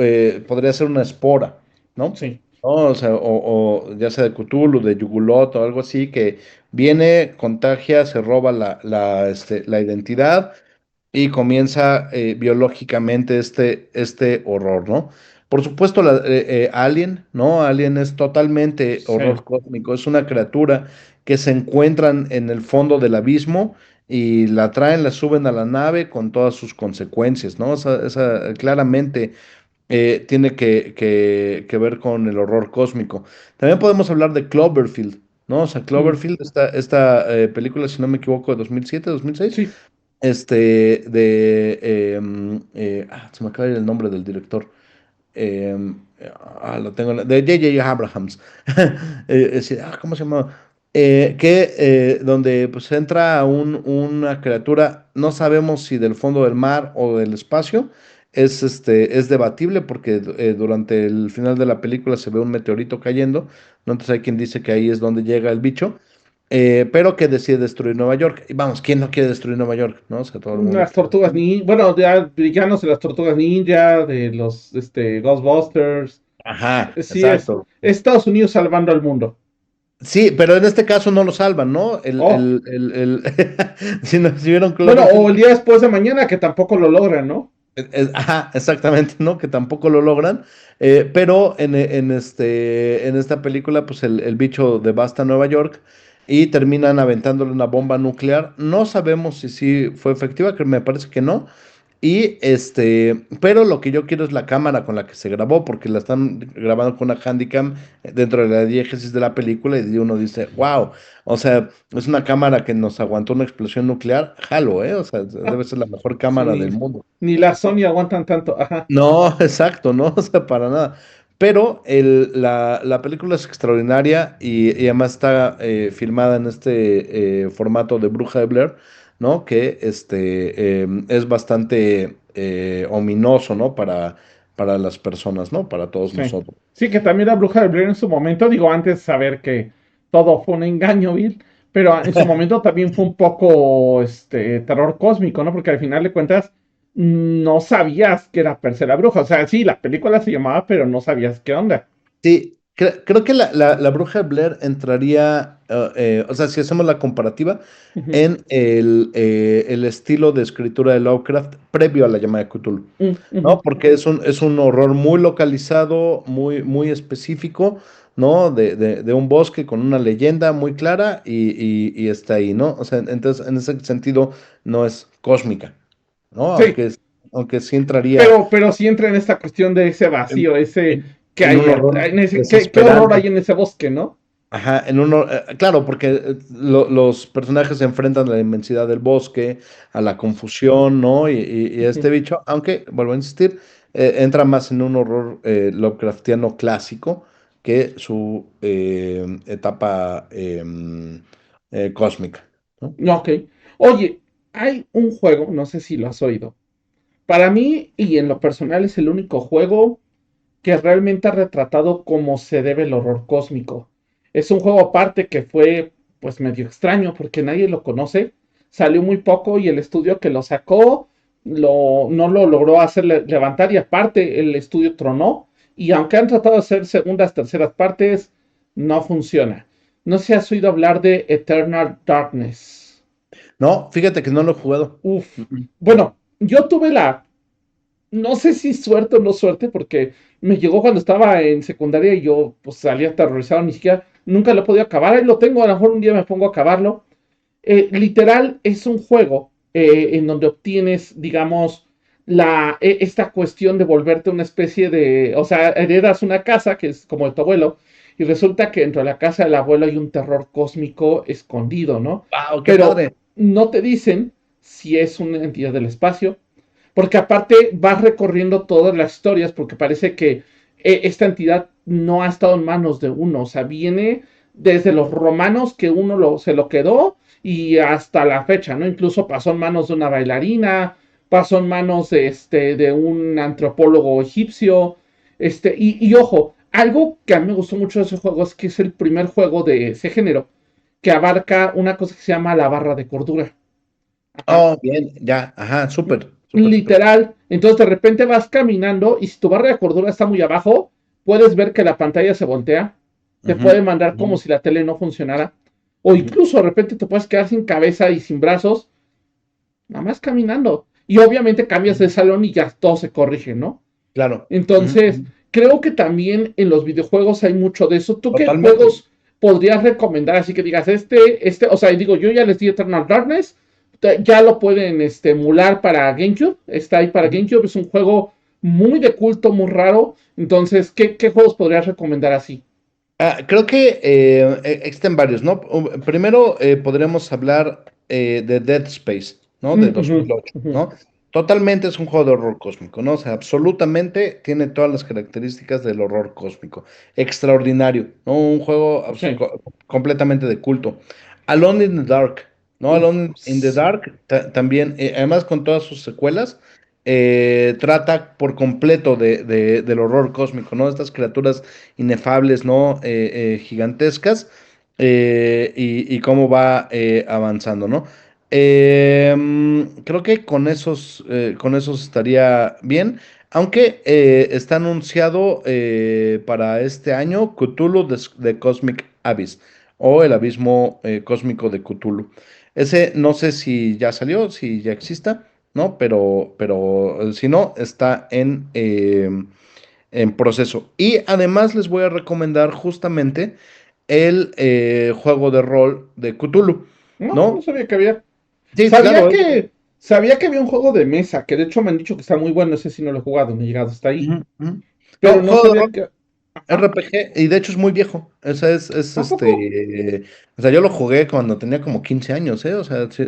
podría ser una espora, ¿no? sí, ¿No? O sea, o ya sea de Cthulhu, de Yugulot o algo así, que viene, contagia, se roba la identidad y comienza biológicamente este horror, ¿no? Por supuesto, Alien, ¿no? Alien es totalmente sí, horror cósmico, es una criatura que se encuentran en el fondo del abismo y la traen, la suben a la nave con todas sus consecuencias, ¿no? Esa claramente tiene que ver con el horror cósmico. También podemos hablar de Cloverfield, ¿no? O sea, mm, Cloverfield, esta película, si no me equivoco, de 2007, 2006, sí, se me acaba de ir el nombre del director. Lo tengo, de J.J. Abrahams. ¿Cómo se llama? Donde pues entra una criatura, no sabemos si del fondo del mar o del espacio, es debatible porque durante el final de la película se ve un meteorito cayendo, ¿no? Entonces hay quien dice que ahí es donde llega el bicho, pero que decide destruir Nueva York. Y vamos, ¿quién no quiere destruir Nueva York? ¿No? O sea, todo el mundo las quiere. tortugas ninja, bueno, ya villanos de las tortugas ninja, de los, Ghostbusters, Ajá, sí, exacto. es Estados Unidos salvando al mundo. Sí, pero en este caso no lo salvan, ¿no? Oh, Si vieron bueno, o Cloverfield, el día después de mañana que tampoco lo logran, ¿no? ajá, exactamente, ¿no? Que tampoco lo logran, pero en esta película, pues el bicho devasta Nueva York y terminan aventándole una bomba nuclear. No sabemos si sí fue efectiva, que me parece que no. Pero lo que yo quiero es la cámara con la que se grabó, porque la están grabando con una Handycam dentro de la diégesis de la película y uno dice, wow, o sea, es una cámara que nos aguantó una explosión nuclear, jalo, ¿eh? O sea, debe ser la mejor Sí, cámara del mundo. ni la Sony aguantan tanto. Ajá. No, exacto, no, o sea, para nada. Pero la película es extraordinaria y además está filmada en este formato de Bruja de Blair, ¿no? Que es bastante ominoso, ¿no? Para las personas, ¿no? Para todos Sí. nosotros. Sí, que también la Bruja de Blair en su momento, digo, antes de saber que todo fue un engaño, Bill, pero en su momento también fue un poco terror cósmico, ¿no? Porque al final de cuentas no sabías que era per se la bruja. O sea, sí, la película se llamaba, pero no sabías qué onda. Sí, creo que la Bruja de Blair entraría, o sea, si hacemos la comparativa, Ujú, en el estilo de escritura de Lovecraft previo a la llamada de Cthulhu, ¿no? ujú. Porque es un horror muy localizado, muy específico, ¿no? De un bosque con una leyenda muy clara y está ahí, ¿no? O sea, entonces, en ese sentido, no es cósmica, ¿no? Sí, Aunque sí entraría pero sí entra en esta cuestión de ese en, vacío, ese en- que en hay, un horror en ese, qué horror hay desesperante. en ese bosque, ¿no? Ajá, claro, porque los personajes se enfrentan a la inmensidad del bosque, a la confusión, ¿no? Y este Ujú. bicho, aunque, vuelvo a insistir, entra más en un horror Lovecraftiano clásico que su etapa cósmica, ¿no? Ok. Oye, hay un juego, no sé si lo has oído. Para mí, y en lo personal, es el único juego que realmente ha retratado cómo se debe el horror cósmico. Es un juego aparte que fue, pues, medio extraño porque nadie lo conoce. Salió muy poco y el estudio que lo sacó no lo logró hacer levantar y aparte el estudio tronó. Y aunque han tratado de hacer segundas, terceras partes, no funciona. No sé si has oído hablar de Eternal Darkness. No, fíjate que no lo he jugado. Uf. Mm, Bueno, yo tuve no sé si suerte o no suerte, porque me llegó cuando estaba en secundaria y yo pues salía aterrorizado, ni siquiera, nunca lo he podido acabar, ahí lo tengo, a lo mejor un día me pongo a acabarlo. Literal es un juego en donde obtienes, digamos, esta cuestión de volverte una especie de, o sea, heredas una casa que es como de tu abuelo, y resulta que dentro de la casa del abuelo hay un terror cósmico escondido, ¿no? ¡Wow! ¡Qué Pero padre! no te dicen si es una entidad del espacio, porque aparte vas recorriendo todas las historias, porque parece que esta entidad no ha estado en manos de uno, o sea, viene desde los romanos que se lo quedó y hasta la fecha, ¿no? Incluso pasó en manos de una bailarina, pasó en manos de un antropólogo egipcio, y ojo, algo que a mí me gustó mucho de ese juego es que es el primer juego de ese género que abarca una cosa que se llama la barra de cordura. Ajá. Oh, bien, ya, ajá, súper, súper, súper. Literal. Entonces de repente vas caminando y si tu barra de cordura está muy abajo, puedes ver que la pantalla se voltea. Te Ujú, puede mandar como ujú, si la tele no funcionara. O ujú, incluso de repente te puedes quedar sin cabeza y sin brazos, nada más caminando. Y obviamente cambias de ujú. salón y ya todo se corrige, ¿no? Claro. Ujú, Entonces, ujú. creo que también en los videojuegos hay mucho de eso. ¿Tú qué Totalmente. juegos podrías recomendar? Así que digas, o sea, digo, yo ya les di Eternal Darkness, ya lo pueden emular para GameCube, está ahí para Ujú. GameCube, es un juego muy de culto, muy raro. Entonces, ¿qué juegos podrías recomendar así? Creo que existen varios, ¿no? Primero podremos hablar de Dead Space, ¿no? De Ujú, 2008, ujú. ¿no? Totalmente es un juego de horror cósmico, ¿no? O sea, absolutamente tiene todas las características del horror cósmico. Extraordinario, ¿no? Un juego Sí. completamente de culto. Alone in the Dark, ¿no? Uf, Alone in the sí. Dark también, además con todas sus secuelas, trata por completo del horror cósmico, ¿no? Estas criaturas inefables, ¿no? Gigantescas, y cómo va avanzando, ¿no? Creo que con esos estaría bien, aunque está anunciado para este año Cthulhu de Cosmic Abyss o el abismo cósmico de Cthulhu. Ese no sé si ya salió, si ya exista, ¿no? Pero si no, está en proceso. Y además les voy a recomendar justamente el juego de rol de Cthulhu, No, no ¿no? sabía que había. Sí, Sabía claro. que, sabía que había un juego de mesa, que de hecho me han dicho que está muy bueno, ese sí no lo he jugado, no he llegado hasta ahí. Ujú, ujú. Pero No, no juego de sabía rol que. Ajá. RPG, y de hecho es muy viejo. O sea, ¿A poco? o sea, yo lo jugué cuando tenía como 15 años, ¿eh? O sea, sí,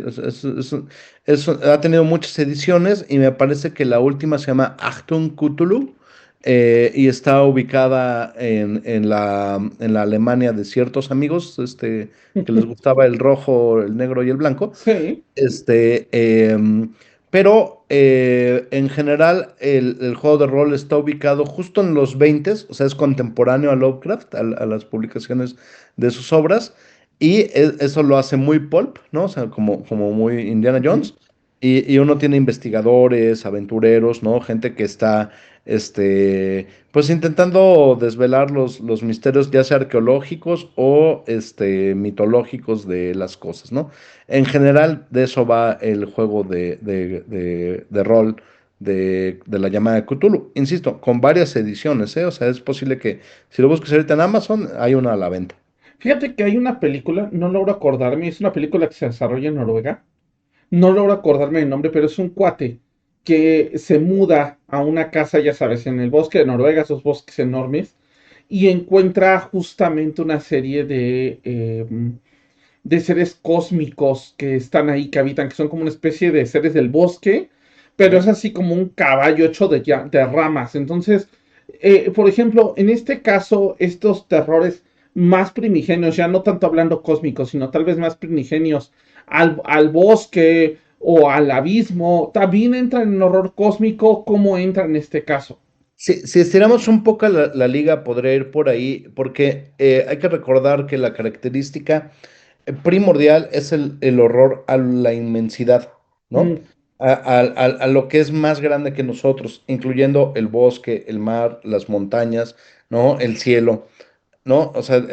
ha tenido muchas ediciones y me parece que la última se llama Achtung Cthulhu, y está ubicada en la Alemania de ciertos amigos, que les gustaba el rojo, el negro y el blanco. Sí. Este, pero en general el juego de rol está ubicado justo en los 20, o sea, es contemporáneo a Lovecraft, a las publicaciones de sus obras, y eso lo hace muy pulp, ¿no? O sea, como muy Indiana Ujú. Jones, y uno tiene investigadores, aventureros, ¿no? Gente que está, pues intentando desvelar los misterios, ya sea arqueológicos o, mitológicos de las cosas, ¿no? En general, de eso va el juego de rol de la llamada de Cthulhu. Insisto, con varias ediciones, ¿eh? O sea, es posible que si lo buscas ahorita en Amazon, hay una a la venta. Fíjate que hay una película, no logro acordarme, es una película que se desarrolla en Noruega. No logro acordarme el nombre, pero es un cuate que se muda a una casa, ya sabes, en el bosque de Noruega, esos bosques enormes, y encuentra justamente una serie de seres cósmicos que están ahí, que habitan, que son como una especie de seres del bosque, pero es Ujú. así como un caballo hecho de ramas. Entonces, por ejemplo, en este caso, estos terrores más primigenios, ya no tanto hablando cósmicos, sino tal vez más primigenios, al bosque o al abismo, también entran en horror cósmico, ¿cómo entra en este caso? Si estiramos un poco la liga, podría ir por ahí, porque hay que recordar que la característica primordial es el horror a la inmensidad, ¿no? Mm, A lo que es más grande que nosotros, incluyendo el bosque, el mar, las montañas, ¿no? El cielo, ¿no? O sea,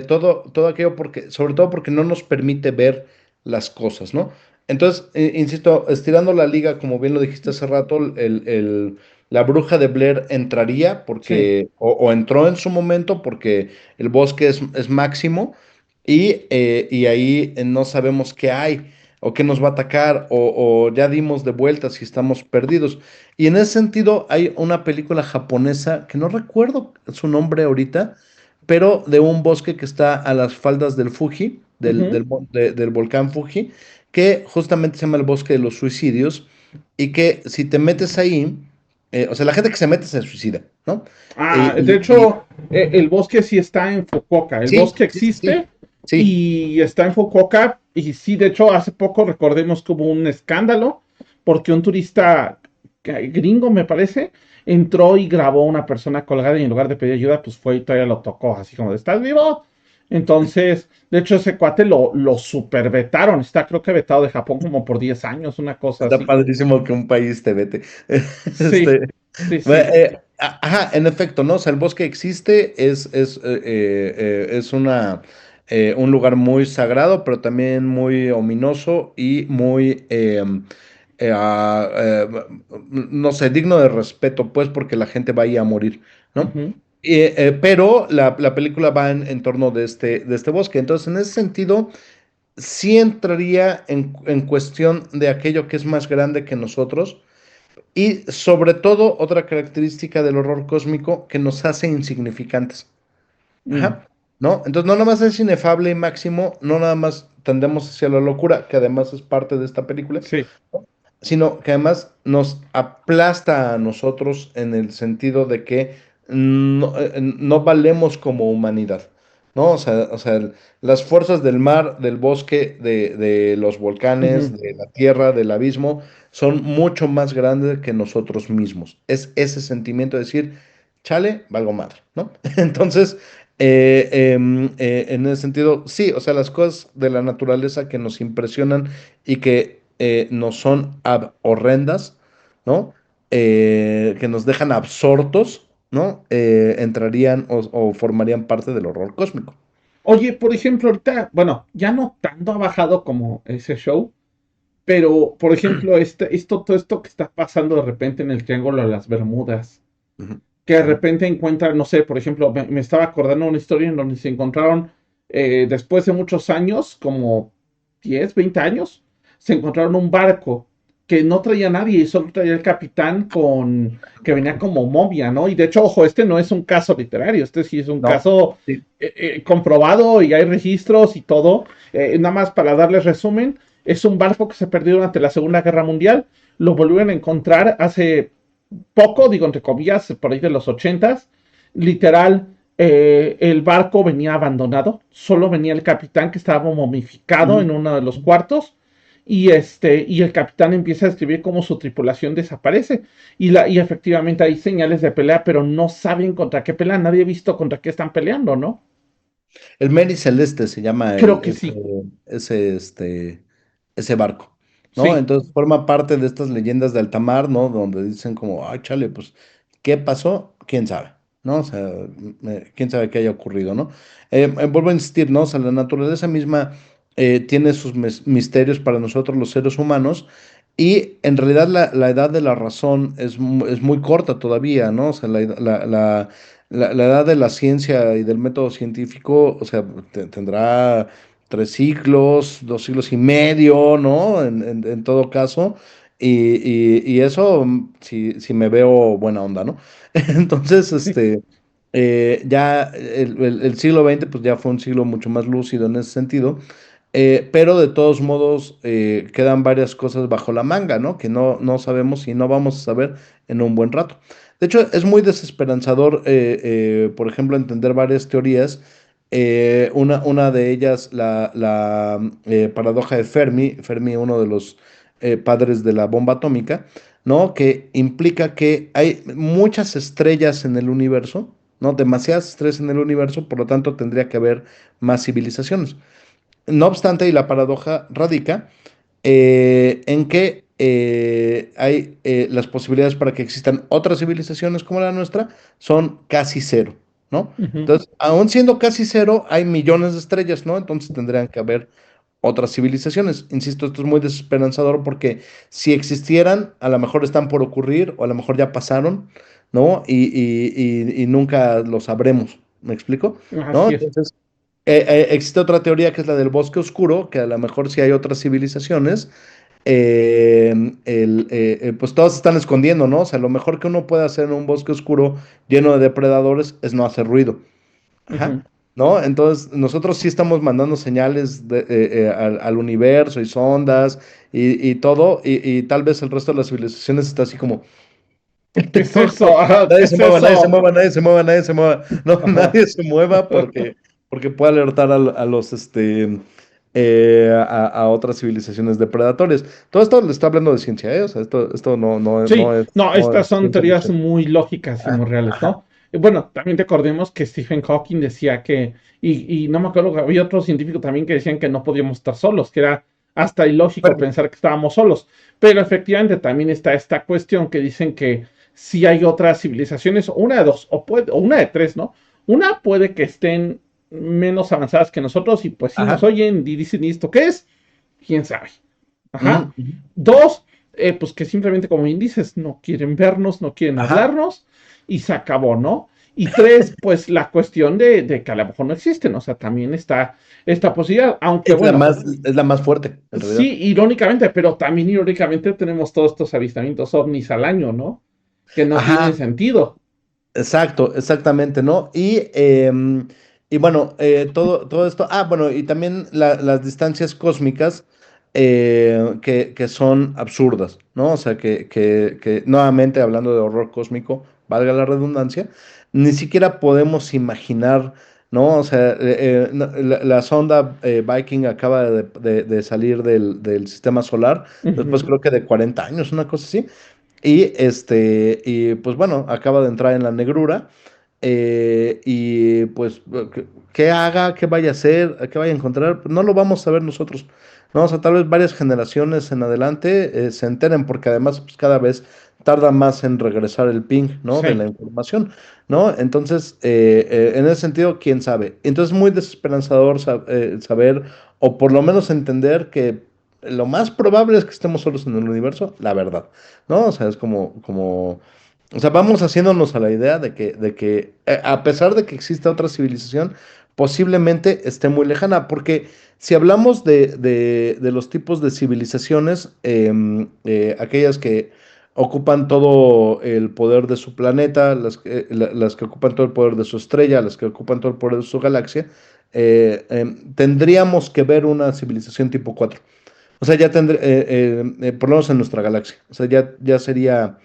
todo aquello porque, sobre todo porque no nos permite ver las cosas, ¿no? Entonces, insisto, estirando la liga, como bien lo dijiste hace rato, la bruja de Blair entraría sí. porque, o entró en su momento porque el bosque es máximo, y ahí no sabemos qué hay o qué nos va a atacar, o ya dimos de vuelta si estamos perdidos. Y en ese sentido hay una película japonesa que no recuerdo su nombre ahorita, pero de un bosque que está a las faldas del Fuji, Ujú. del volcán Fuji, que justamente se llama el bosque de los suicidios, y que si te metes ahí, o sea, la gente que se mete se suicida, ¿no? Ah, de Y hecho, el bosque sí está en Fukuoka. El sí, bosque sí, sí, sí, existe sí, y está en Fukuoka. Y sí, de hecho, hace poco recordemos que hubo un escándalo porque un turista gringo, me parece, entró y grabó a una persona colgada y en lugar de pedir ayuda, pues fue y todavía lo tocó, así como de, ¿estás vivo? Entonces, de hecho, ese cuate lo super vetaron. Está, creo que vetado de Japón como por 10 años, una cosa está así. padrísimo que un país te vete. Sí, sí, sí. Ajá, en efecto, ¿no? O sea, el bosque existe, es un lugar muy sagrado, pero también muy ominoso y muy, no sé, digno de respeto, pues, porque la gente va ahí a morir, ¿no? Ujú, Pero la película va en torno de este bosque. Entonces, en ese sentido, sí entraría en cuestión de aquello que es más grande que nosotros y sobre todo otra característica del horror cósmico que nos hace insignificantes. mm, Ajá, ¿no? Entonces no nada más es inefable y máximo, no nada más tendemos hacia la locura, que además es parte de esta película, sí. sino que además nos aplasta a nosotros en el sentido de que no valemos como humanidad, ¿no? O sea, las fuerzas del mar, del bosque, de los volcanes, Ujú. de la tierra, del abismo, son mucho más grandes que nosotros mismos. Es ese sentimiento de decir, chale, valgo madre, ¿no? Entonces, en ese sentido, sí, o sea, las cosas de la naturaleza que nos impresionan y que nos son horrendas, ¿no? Que nos dejan absortos, ¿no? Entrarían o formarían parte del horror cósmico. Oye, por ejemplo, ahorita, bueno, ya no tanto ha bajado como ese show, pero por ejemplo, todo esto que está pasando de repente en el Triángulo de las Bermudas, Ujú, que de ujú, repente encuentran, no sé, por ejemplo, me estaba acordando una historia en donde se encontraron, después de muchos años, como 10, 20 años, se encontraron un barco que no traía a nadie y solo traía el capitán que venía como momia, ¿no? Y de hecho, ojo, este no es un caso literario, este sí es un no, caso sí, comprobado y hay registros y todo. Nada más para darles resumen, es un barco que se perdió durante la Segunda Guerra Mundial, lo volvieron a encontrar hace poco, digo entre comillas, por ahí de los 80s, literal, el barco venía abandonado, solo venía el capitán que estaba momificado ujú. en uno de los cuartos. Y el capitán empieza a describir cómo su tripulación desaparece. Y efectivamente hay señales de pelea, pero no saben contra qué pelean. Nadie ha visto contra qué están peleando, ¿no? El Mary Celeste se llama Creo que sí. ese barco, ¿no? Sí. Entonces forma parte de estas leyendas de alta mar, ¿no? Donde dicen como, ay, chale, pues, ¿qué pasó? ¿Quién sabe? ¿No? O sea, quién sabe qué haya ocurrido, ¿no? Vuelvo a insistir, ¿no? O sea, la naturaleza misma tiene sus misterios para nosotros los seres humanos y en realidad la edad de la razón es muy corta todavía, ¿no? O sea, la edad de la ciencia y del método científico, o sea, tendrá 3 siglos, 2 siglos y medio, ¿no? En todo caso. Y eso, si me veo buena onda, ¿no? Entonces, ya el siglo XX, pues ya fue un siglo mucho más lúcido en ese sentido. Pero de todos modos, quedan varias cosas bajo la manga, ¿no? Que no sabemos y no vamos a saber en un buen rato. De hecho, es muy desesperanzador, por ejemplo, entender varias teorías. Una de ellas, la paradoja de Fermi, Fermi, uno de los padres de la bomba atómica, ¿no? Que implica que hay muchas estrellas en el universo, ¿no? Demasiadas estrellas en el universo, por lo tanto tendría que haber más civilizaciones. No obstante, y la paradoja radica en que hay las posibilidades para que existan otras civilizaciones como la nuestra son casi cero, ¿no? Ujú. Entonces, aún siendo casi cero, hay millones de estrellas, ¿no? Entonces tendrían que haber otras civilizaciones. Insisto, esto es muy desesperanzador porque si existieran, a lo mejor están por ocurrir o a lo mejor ya pasaron, ¿no? Y nunca lo sabremos, ¿me explico? ¿No? Así es. Entonces, existe otra teoría que es la del bosque oscuro, que a lo mejor si hay otras civilizaciones, pues todos se están escondiendo, ¿no? O sea, lo mejor que uno puede hacer en un bosque oscuro lleno de depredadores es no hacer ruido, Ajá, ¿no? Entonces, nosotros sí estamos mandando señales al universo y sondas y todo, y tal vez el resto de las civilizaciones está así como, ¿Qué es eso? Ajá, ¿qué nadie se es mueva, nadie se eso? mueva, nadie se mueva, nadie se mueva. No, Ajá. nadie se mueva porque puede alertar a los, a otras civilizaciones depredatorias. Todo esto le está hablando de ciencia, ¿eh? O sea, esto Sí, no, no estas es son ciencia teorías ficción. muy lógicas y Ah, muy reales, ajá. ¿no? Y bueno, también recordemos que Stephen Hawking decía que, y no me acuerdo, había otro científico también que decían que no podíamos estar solos, que era hasta ilógico Bueno, pensar que estábamos solos. Pero efectivamente también está esta cuestión que dicen que si hay otras civilizaciones, una de dos, o una de tres, ¿no? Una puede que estén menos avanzadas que nosotros y pues si nos ajá. oyen y dicen, ¿y esto qué es? ¿Quién sabe? Ajá. Ujú, ujú. Dos, pues que simplemente, como bien dices, no quieren vernos, no quieren Ajá. hablarnos y se acabó, ¿no? Y tres, pues la cuestión de que a lo mejor no existen, o sea, también está esta posibilidad, aunque bueno, Es la más fuerte, en realidad. sí, irónicamente, pero también irónicamente tenemos todos estos avistamientos ovnis al año, ¿no? Que no tienen Ajá, sentido. exacto, exactamente, ¿no? Y bueno, todo esto, bueno, y también las distancias cósmicas que son absurdas, ¿no? O sea, que nuevamente hablando de horror cósmico, valga la redundancia, ni siquiera podemos imaginar, ¿no? O sea, la sonda Viking acaba de salir del sistema solar, después Ujú. creo que de 40 años, una cosa así. Y pues bueno, acaba de entrar en la negrura. Y pues, ¿qué haga? ¿Qué vaya a hacer? ¿Qué vaya a encontrar? Pues no lo vamos a ver nosotros. No, o sea, tal vez varias generaciones en adelante se enteren, porque además, pues cada vez tarda más en regresar el ping, ¿no? De Sí. la información, ¿no? Entonces, en ese sentido, quién sabe. Entonces, muy desesperanzador saber, o por lo menos entender que lo más probable es que estemos solos en el universo, la verdad. ¿No? O sea, es o sea, vamos haciéndonos a la idea de que a pesar de que exista otra civilización, posiblemente esté muy lejana, porque si hablamos de los tipos de civilizaciones, aquellas que ocupan todo el poder de su planeta, las que ocupan todo el poder de su estrella, las que ocupan todo el poder de su galaxia, tendríamos que ver una civilización tipo 4. O sea, por lo menos en nuestra galaxia. O sea, ya sería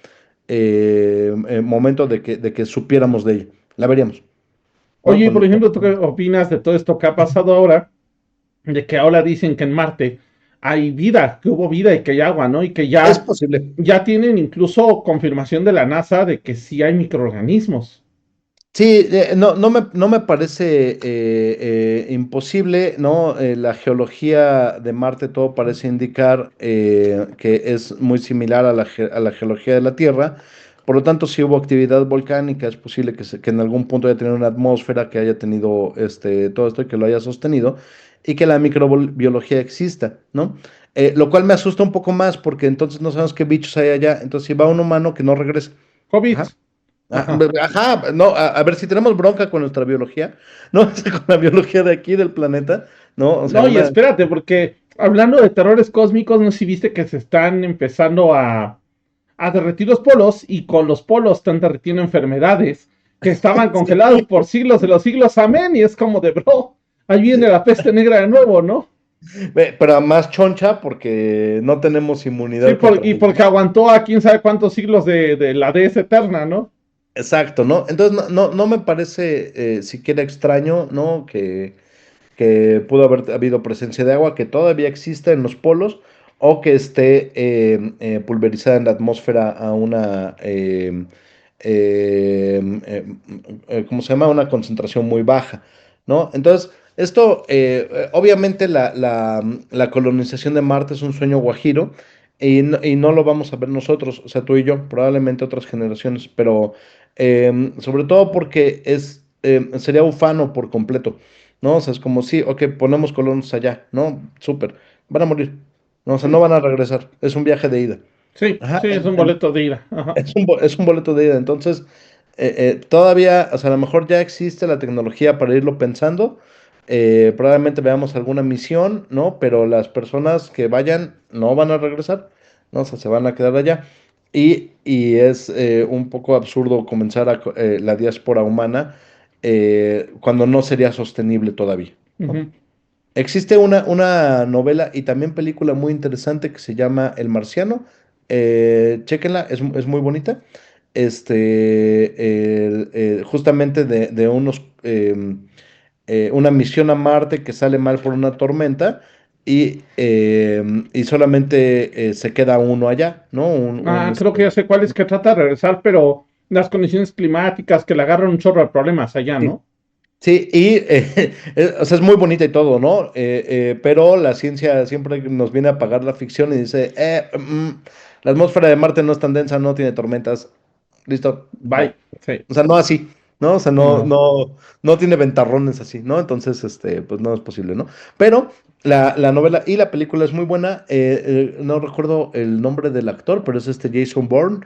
momento de que supiéramos de ella. La veríamos, ¿no? Oye, y por ejemplo, ¿tú qué opinas de todo esto que ha pasado ahora? De que ahora dicen que en Marte hay vida, que hubo vida y que hay agua, ¿no? Y que Es ya, posible. ya tienen incluso confirmación de la NASA de que sí hay microorganismos. Sí, no me parece imposible, ¿no? La geología de Marte todo parece indicar que es muy similar a la geología de la Tierra. Por lo tanto, si hubo actividad volcánica, es posible que en algún punto haya tenido una atmósfera que haya tenido todo esto y que lo haya sostenido y que la microbiología exista, ¿no? Lo cual me asusta un poco más porque entonces no sabemos qué bichos hay allá. Entonces, si va un humano que no regrese. COVID. Ajá. Ajá. Ajá, no, a ver si tenemos bronca con nuestra biología, ¿no? O sea, con la biología de aquí del planeta, ¿no? O sea, No, y espérate, porque hablando de terrores cósmicos, no sé si viste que se están empezando a derretir los polos y con los polos están derritiendo enfermedades que estaban congelados por siglos de los siglos, amén, y es como de bro, ahí viene la peste negra de nuevo, ¿no? pero más choncha porque no tenemos Sí, inmunidad contra y ella. porque aguantó a quién sabe cuántos siglos de la DS eterna, ¿no? Exacto, ¿no? Entonces no me parece siquiera extraño, ¿no? Que pudo haber habido presencia de agua que todavía existe en los polos o que esté pulverizada en la atmósfera a una, ¿cómo se llama? Una concentración muy baja, ¿no? Entonces, esto, obviamente la colonización de Marte es un sueño guajiro y no lo vamos a ver nosotros, o sea, tú y yo, probablemente otras generaciones, pero sobre todo porque sería ufano por completo. ¿No? O sea, es como si, ok, ponemos colonos allá, ¿no? Súper, van a morir, ¿no? O sea, no Sí, van a regresar, es un viaje de ida. sí, Ajá, sí, es un boleto de ida. Ajá. es un boleto de ida, entonces, todavía, o sea, a lo mejor ya existe la tecnología para irlo pensando, probablemente veamos alguna misión, ¿no? Pero las personas que vayan no van a regresar, ¿no? O sea, se van a quedar allá. Y es un poco absurdo comenzar la diáspora humana cuando no sería sostenible todavía, ¿no? Ujú, Existe una novela y también película muy interesante que se llama El Marciano. Chéquenla, es muy bonita. Justamente de una misión a Marte que sale mal por una tormenta y solamente se queda uno allá, ¿no? creo que ya sé cuál es, que trata de regresar, pero las condiciones climáticas que le agarran un chorro de problemas allá, Sí, ¿no? sí, y o sea, es muy bonita y todo, ¿no? Pero la ciencia siempre nos viene a apagar la ficción y dice, la atmósfera de Marte no es tan densa, no tiene tormentas. Listo, bye. Bye. Sí, O sea, no así, ¿no? O sea, no. no tiene ventarrones así, ¿no? Entonces, pues no es posible, ¿no? Pero la novela y la película es muy buena. No recuerdo el nombre del actor, pero es Jason Bourne,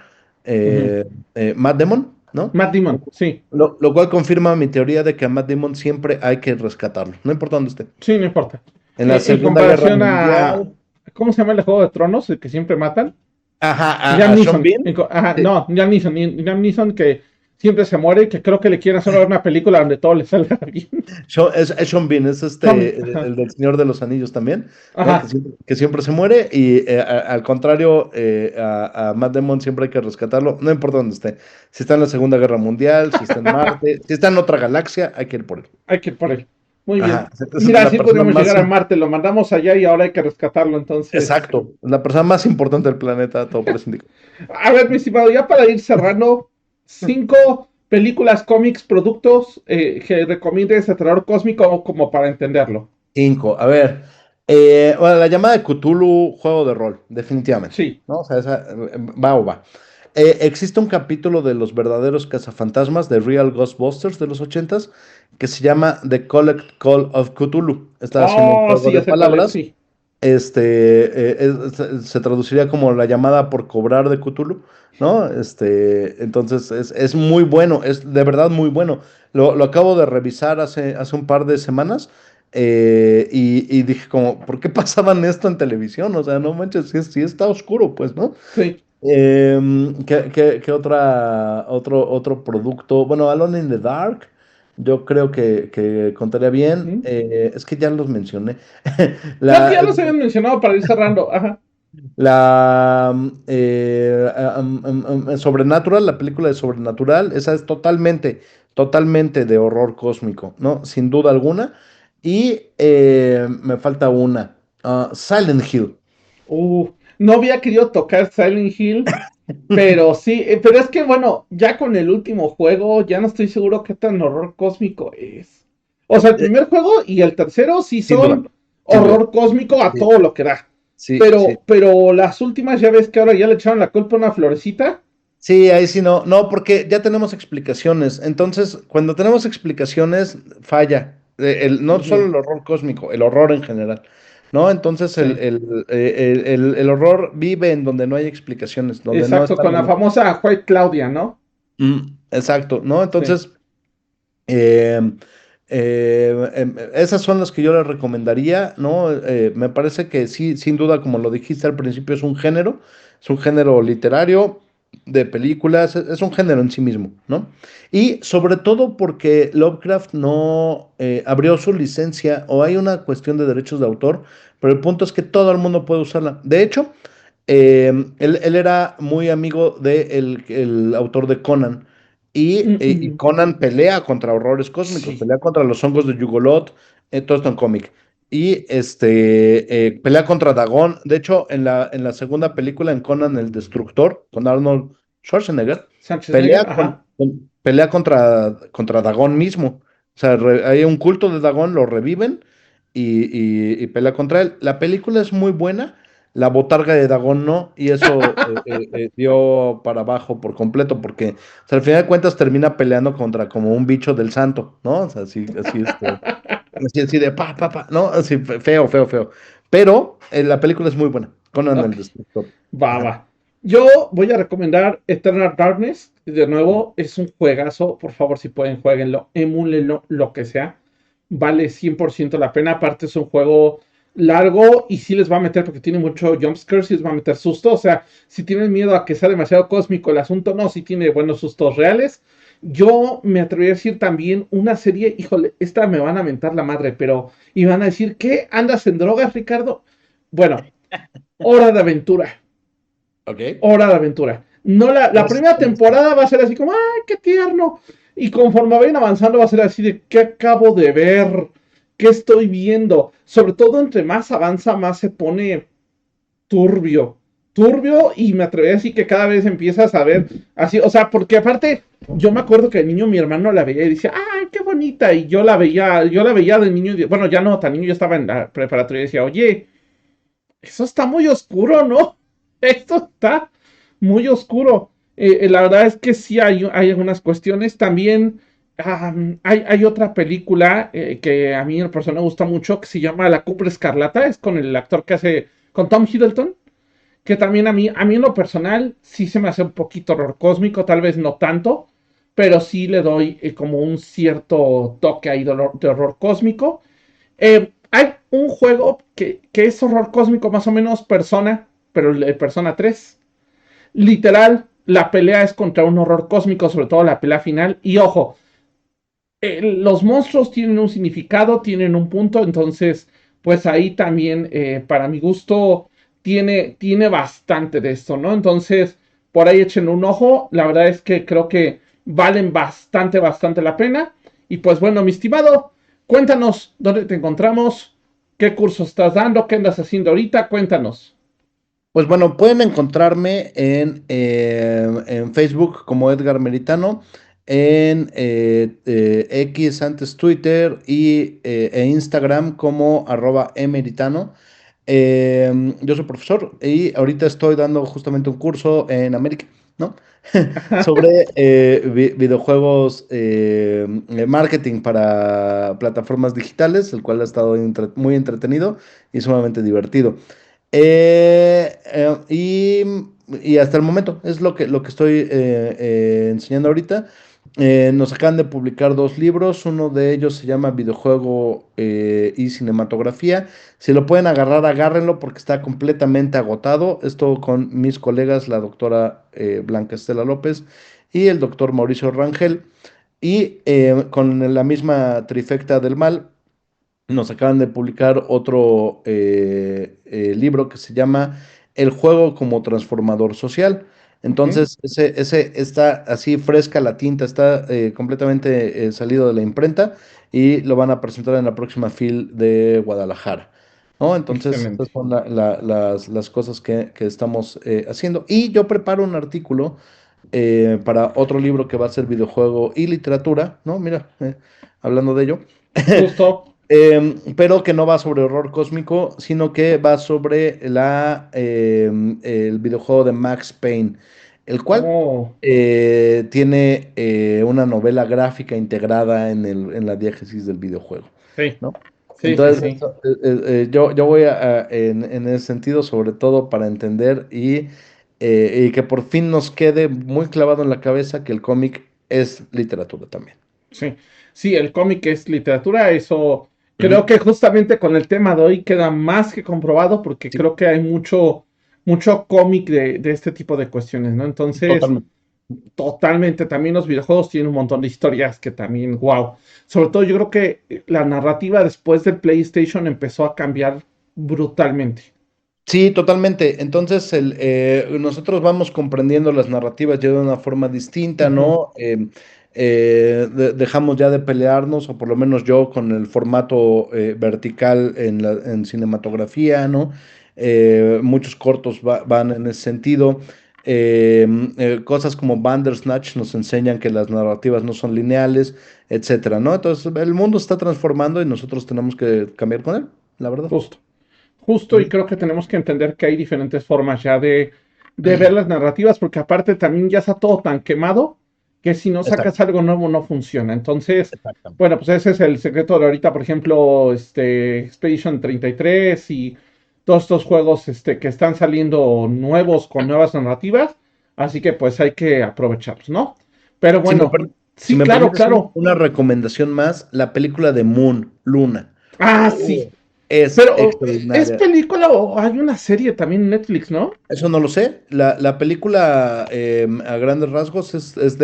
Ujú. eh, Matt Damon, ¿no? Matt Damon, sí, Lo cual confirma mi teoría de que a Matt Damon siempre hay que rescatarlo, no importa dónde esté. sí, no importa. En la En Segunda Guerra comparación a, Mundial, ¿cómo se llama el Juego de Tronos? El que siempre matan. ajá, Liam a Sean Neeson. Bean, Ajá, sí, no, Liam Neeson que siempre se muere y que creo que le quieren hacer una película donde todo le salga bien. Es Sean Bean, es Ajá, el del Señor de los Anillos también, ¿no? ajá, Que siempre se muere y al contrario, a Matt Damon siempre hay que rescatarlo, no importa dónde esté. Si está en la Segunda Guerra Mundial, si está en Marte, si está en otra galaxia, hay que ir por él. hay que ir por él. Muy Ajá, bien. es Mira, la así persona podríamos más, llegar a Marte, lo mandamos allá y ahora hay que rescatarlo. Entonces, exacto, la persona más importante del planeta, todo parece indicar. a ver, mi estimado, ya para ir cerrando, 5 películas, cómics, productos que recomiendes de terror cósmico como para entenderlo. Cinco. A ver. Bueno, la llamada de Cthulhu, juego de rol, definitivamente. Sí. ¿No? O sea, esa, va o va. Existe un capítulo de los verdaderos cazafantasmas de Real Ghostbusters de los ochentas que se llama The Collect Call of Cthulhu. Está haciendo un Oh, juego sí, de ya sé cuál es, palabras. sí. Se traduciría como la llamada por cobrar de Cthulhu, ¿no? Entonces es muy bueno, es de verdad muy bueno. Lo acabo de revisar hace un par de semanas y dije como, ¿por qué pasaban esto en televisión? O sea, no manches, sí está oscuro, pues, ¿no? Sí. ¿Qué otro producto? Bueno, Alone in the Dark, yo creo que contaría bien. Ujú. Es que ya los mencioné. Creo que La, ya los habían mencionado para ir cerrando. Ajá. Sobrenatural, la película de Sobrenatural, esa es totalmente de horror cósmico, ¿no? Sin duda alguna. Y me falta una, Silent Hill. No había querido tocar Silent Hill, pero sí, pero es que bueno, ya con el último juego, ya no estoy seguro qué tan horror cósmico es. O sea, el Eh, primer juego y el tercero sí Sin duda, son sin duda. horror cósmico a Sí, todo lo que da. sí, sí. Pero las últimas, ya ves que ahora ya le echaron la culpa a una florecita. Sí, ahí sí no, porque ya tenemos explicaciones. Entonces, cuando tenemos explicaciones, falla. No solo Ujú. el horror cósmico, el horror en general. ¿No? Entonces, Sí, el horror vive en donde no hay explicaciones, donde no exacto, está con la famosa White Claudia, ¿no? Exacto, ¿no? Sí. Entonces, eh, esas son las que yo les recomendaría, ¿no? Me parece que sí, sin duda, como lo dijiste al principio, es un género literario de películas, es un género en sí mismo, ¿no? Y sobre todo porque Lovecraft no abrió su licencia o hay una cuestión de derechos de autor, pero el punto es que todo el mundo puede usarla. De hecho, él era muy amigo el autor de Conan y Mm, Conan pelea contra horrores cósmicos, sí. pelea contra los hongos de Yugoloth, todo esto en cómic. Y pelea contra Dagón. De hecho, en la segunda película, en Conan el Destructor, con Arnold Schwarzenegger, Sánchez Neger, ajá. pelea contra Dagón mismo. O sea, hay un culto de Dagón, lo reviven y pelea contra él. La película es muy buena. La botarga de Dagón no, y eso dio para abajo por completo, porque o sea, al final de cuentas termina peleando contra como un bicho del santo, ¿no? O sea, así de pa, ¿no? Así feo. Pero la película es muy buena, Conan Ok, el Destructor. va, Ajá. va. Yo voy a recomendar Eternal Darkness. De nuevo, es un juegazo. Por favor, si pueden, jueguenlo, emúlenlo, lo que sea. Vale 100% la pena. Aparte, es un juego largo y sí les va a meter, porque tiene mucho jumpscare, sí les va a meter susto. O sea, si tienen miedo a que sea demasiado cósmico el asunto, no, sí tiene buenos sustos reales. Yo me atrevería a decir también una serie, híjole, esta me van a mentar la madre, pero y van a decir, ¿qué? ¿Andas en drogas, Ricardo? Bueno, Hora de Aventura. Ok. Hora de Aventura. No, la primera temporada va a ser así como, ¡ay, qué tierno! Y conforme vayan avanzando va a ser así de, ¿qué acabo de ver? ¿Qué estoy viendo? Sobre todo entre más avanza, más se pone turbio. Turbio y me atrevería a decir que cada vez empiezas a ver así, o sea, porque aparte, yo me acuerdo que de niño mi hermano la veía y decía, ¡ay, qué bonita! Y yo la veía de niño, bueno, ya no tan niño, yo estaba en la preparatoria y decía, oye, eso está muy oscuro, ¿no? Esto está muy oscuro. La verdad es que sí hay algunas cuestiones. También hay otra película que a mí en persona me gusta mucho que se llama La Cumbre Escarlata. Es con el actor que hace, con Tom Hiddleston. Que también a mí en lo personal sí se me hace un poquito horror cósmico, tal vez no tanto, pero sí le doy como un cierto toque ahí de horror cósmico. Hay un juego que es horror cósmico, más o menos Persona, pero el Persona 3. Literal, la pelea es contra un horror cósmico, sobre todo la pelea final. Y ojo, los monstruos tienen un significado, tienen un punto, entonces, pues ahí también, para mi gusto, tiene bastante de esto, ¿no? Entonces, por ahí echen un ojo. La verdad es que creo que valen bastante, bastante la pena. Y pues bueno, mi estimado, cuéntanos dónde te encontramos, qué curso estás dando, qué andas haciendo ahorita, cuéntanos. Pues bueno, pueden encontrarme en Facebook como Edgar Meritano, en X, antes Twitter e Instagram como @emeritano. Yo soy profesor y ahorita estoy dando justamente un curso en América, ¿no? Sobre videojuegos, marketing para plataformas digitales, el cual ha estado muy entretenido y sumamente divertido. Eh, eh, y, y hasta el momento es lo que estoy enseñando ahorita. Nos acaban de publicar dos libros, uno de ellos se llama Videojuego y Cinematografía. Si lo pueden agarrar, agárrenlo porque está completamente agotado. Esto con mis colegas, la doctora Blanca Estela López y el doctor Mauricio Rangel. Y con la misma trifecta del mal, nos acaban de publicar otro libro que se llama El juego como transformador social. Ok, Entonces, ese está así fresca la tinta, está completamente salido de la imprenta y lo van a presentar en la próxima FIL de Guadalajara, ¿no? Entonces, excelente. estas son las cosas que estamos haciendo. Y yo preparo un artículo para otro libro que va a ser videojuego y literatura, ¿no? Mira, hablando de ello. Justo. Pero que no va sobre horror cósmico, sino que va sobre el videojuego de Max Payne, el cual Oh, tiene una novela gráfica integrada en la diégesis del videojuego, sí, ¿no? sí, sí, Entonces, sí. yo voy en ese sentido, sobre todo para entender y que por fin nos quede muy clavado en la cabeza que el cómic es literatura también. Sí, sí, el cómic es literatura, eso creo Ujú. que justamente con el tema de hoy queda más que comprobado porque Sí, creo que hay mucho cómic de este tipo de cuestiones, ¿no? Entonces, totalmente. totalmente, también los videojuegos tienen un montón de historias que también, wow. Sobre todo yo creo que la narrativa después del PlayStation empezó a cambiar brutalmente. Sí, totalmente. Entonces, nosotros vamos comprendiendo las narrativas ya de una forma distinta, Ujú, ¿no? Dejamos ya de pelearnos, o por lo menos yo, con el formato vertical en cinematografía, ¿no? Muchos cortos van en ese sentido. Cosas como Bandersnatch nos enseñan que las narrativas no son lineales, etcétera, ¿no? Entonces, el mundo está transformando y nosotros tenemos que cambiar con él, la verdad. justo. Justo, y Ujú. creo que tenemos que entender que hay diferentes formas ya de ver las narrativas, porque aparte también ya está todo tan quemado que si no Exacto. sacas algo nuevo no funciona. Entonces, Exactamente. bueno, pues ese es el secreto de ahorita, por ejemplo, Expedition 33 y todos estos juegos que están saliendo nuevos con nuevas narrativas, así que pues hay que aprovecharlos, ¿no? Pero Si me, bueno, per- si sí, me claro, permites claro. una recomendación más, la película de Moon, Luna. Ah, sí. Oh, es Pero, ¿es extraordinaria. película o hay una serie también en Netflix, no? Eso no lo sé. La película, a grandes rasgos, es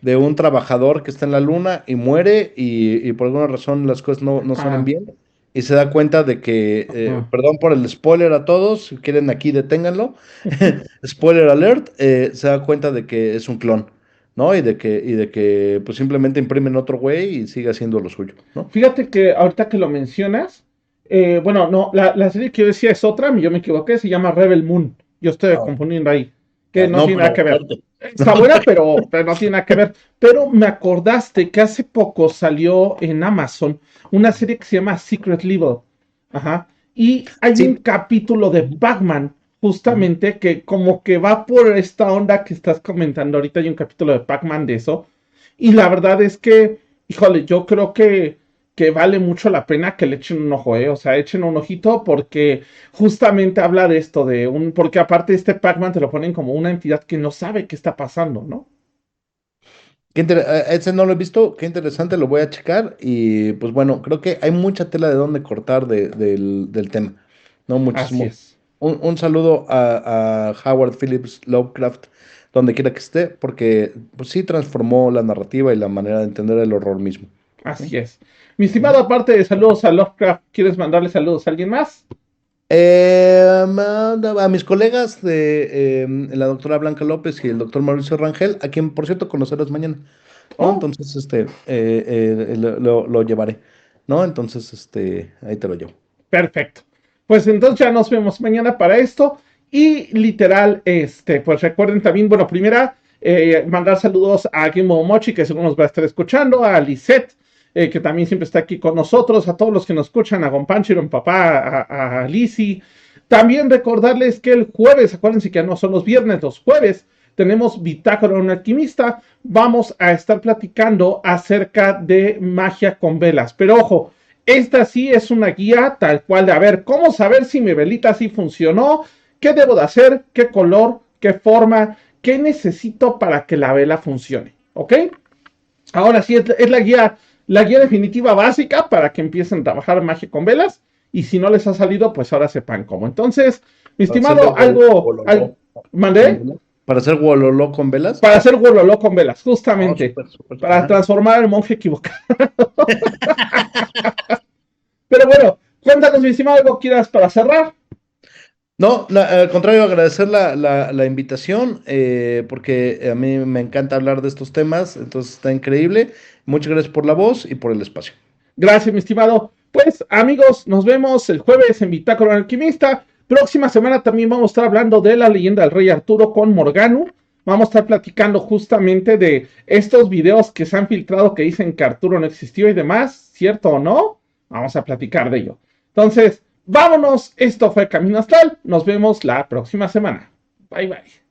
de un trabajador que está en la luna y muere y por alguna razón las cosas no salen Ah, bien y se da cuenta de que, ah. perdón por el spoiler a todos, si quieren aquí deténganlo, spoiler alert, se da cuenta de que es un clon, ¿no? Y de que pues simplemente imprimen otro güey y sigue haciendo lo suyo, ¿no? Fíjate que ahorita que lo mencionas, bueno, no, la serie que yo decía es otra, yo me equivoqué, se llama Rebel Moon. Yo estoy Ah, confundiendo ahí, que no no, tiene nada pero que ver. fuerte. Está buena, pero no tiene nada que ver. Pero me acordaste que hace poco salió en Amazon una serie que se llama Secret Level. Ajá. Y hay un Sí. capítulo de Ujú, Pac-Man, ujú. justamente, que como que va por esta onda que estás comentando ahorita. Hay un capítulo de Pac-Man de eso. Y la verdad es que, híjole, yo creo que vale mucho la pena que le echen un ojo, ¿eh? O sea, echen un ojito porque justamente habla de esto, porque aparte este Pac-Man te lo ponen como una entidad que no sabe qué está pasando, ¿no? Ese no lo he visto, qué interesante, lo voy a checar y pues bueno, creo que hay mucha tela de dónde cortar del tema, ¿no? Así Muchísimo. es, Un saludo a Howard Phillips Lovecraft, donde quiera que esté, porque pues sí transformó la narrativa y la manera de entender el horror mismo. ¿No? así es. Mi estimado, Ujú. aparte de saludos a Lovecraft, ¿quieres mandarle saludos a alguien más? A mis colegas la doctora Blanca López y el doctor Mauricio Rangel, a quien por cierto conocerás mañana, ¿no? Oh, Entonces, lo llevaré, ¿no? Entonces, ahí te lo llevo. perfecto. Pues entonces ya nos vemos mañana para esto. Y literal, pues recuerden también, bueno, primera, mandar saludos a Gimo Mochi, que seguro nos va a estar escuchando, a Lisette, que también siempre está aquí con nosotros, a todos los que nos escuchan, a Gonpanchiro, a papá, a Lisi. También recordarles que el jueves, acuérdense que ya no son los viernes, los jueves, tenemos Bitácora de un alquimista. Vamos a estar platicando acerca de magia con velas. Pero ojo, esta sí es una guía tal cual de, a ver, ¿cómo saber si mi velita sí funcionó? ¿Qué debo de hacer? ¿Qué color? ¿Qué forma? ¿Qué necesito para que la vela funcione? ¿Ok? Ahora sí, es la guía definitiva básica para que empiecen a trabajar magia con velas. Y si no les ha salido, pues ahora sepan cómo. Entonces, mi Para hacerle estimado, wololó con ¿mandé? velas. Para hacer wololó con velas. Para hacer Wololo con velas, Oh, justamente. súper, súper. Para Ajá. transformar al monje equivocado. Pero bueno, cuéntanos, mi estimado, algo quieras para cerrar. No, al contrario, agradecer la invitación, porque a mí me encanta hablar de estos temas, entonces está increíble. Muchas gracias por la voz y por el espacio. Gracias, mi estimado. Pues, amigos, nos vemos el jueves en Bitácora Alquimista. Próxima semana también vamos a estar hablando de la leyenda del rey Arturo con Morgano. Vamos a estar platicando justamente de estos videos que se han filtrado que dicen que Arturo no existió y demás, ¿cierto o no? Vamos a platicar de ello. Entonces, vámonos. Esto fue Camino Astral. Nos vemos la próxima semana. Bye, bye.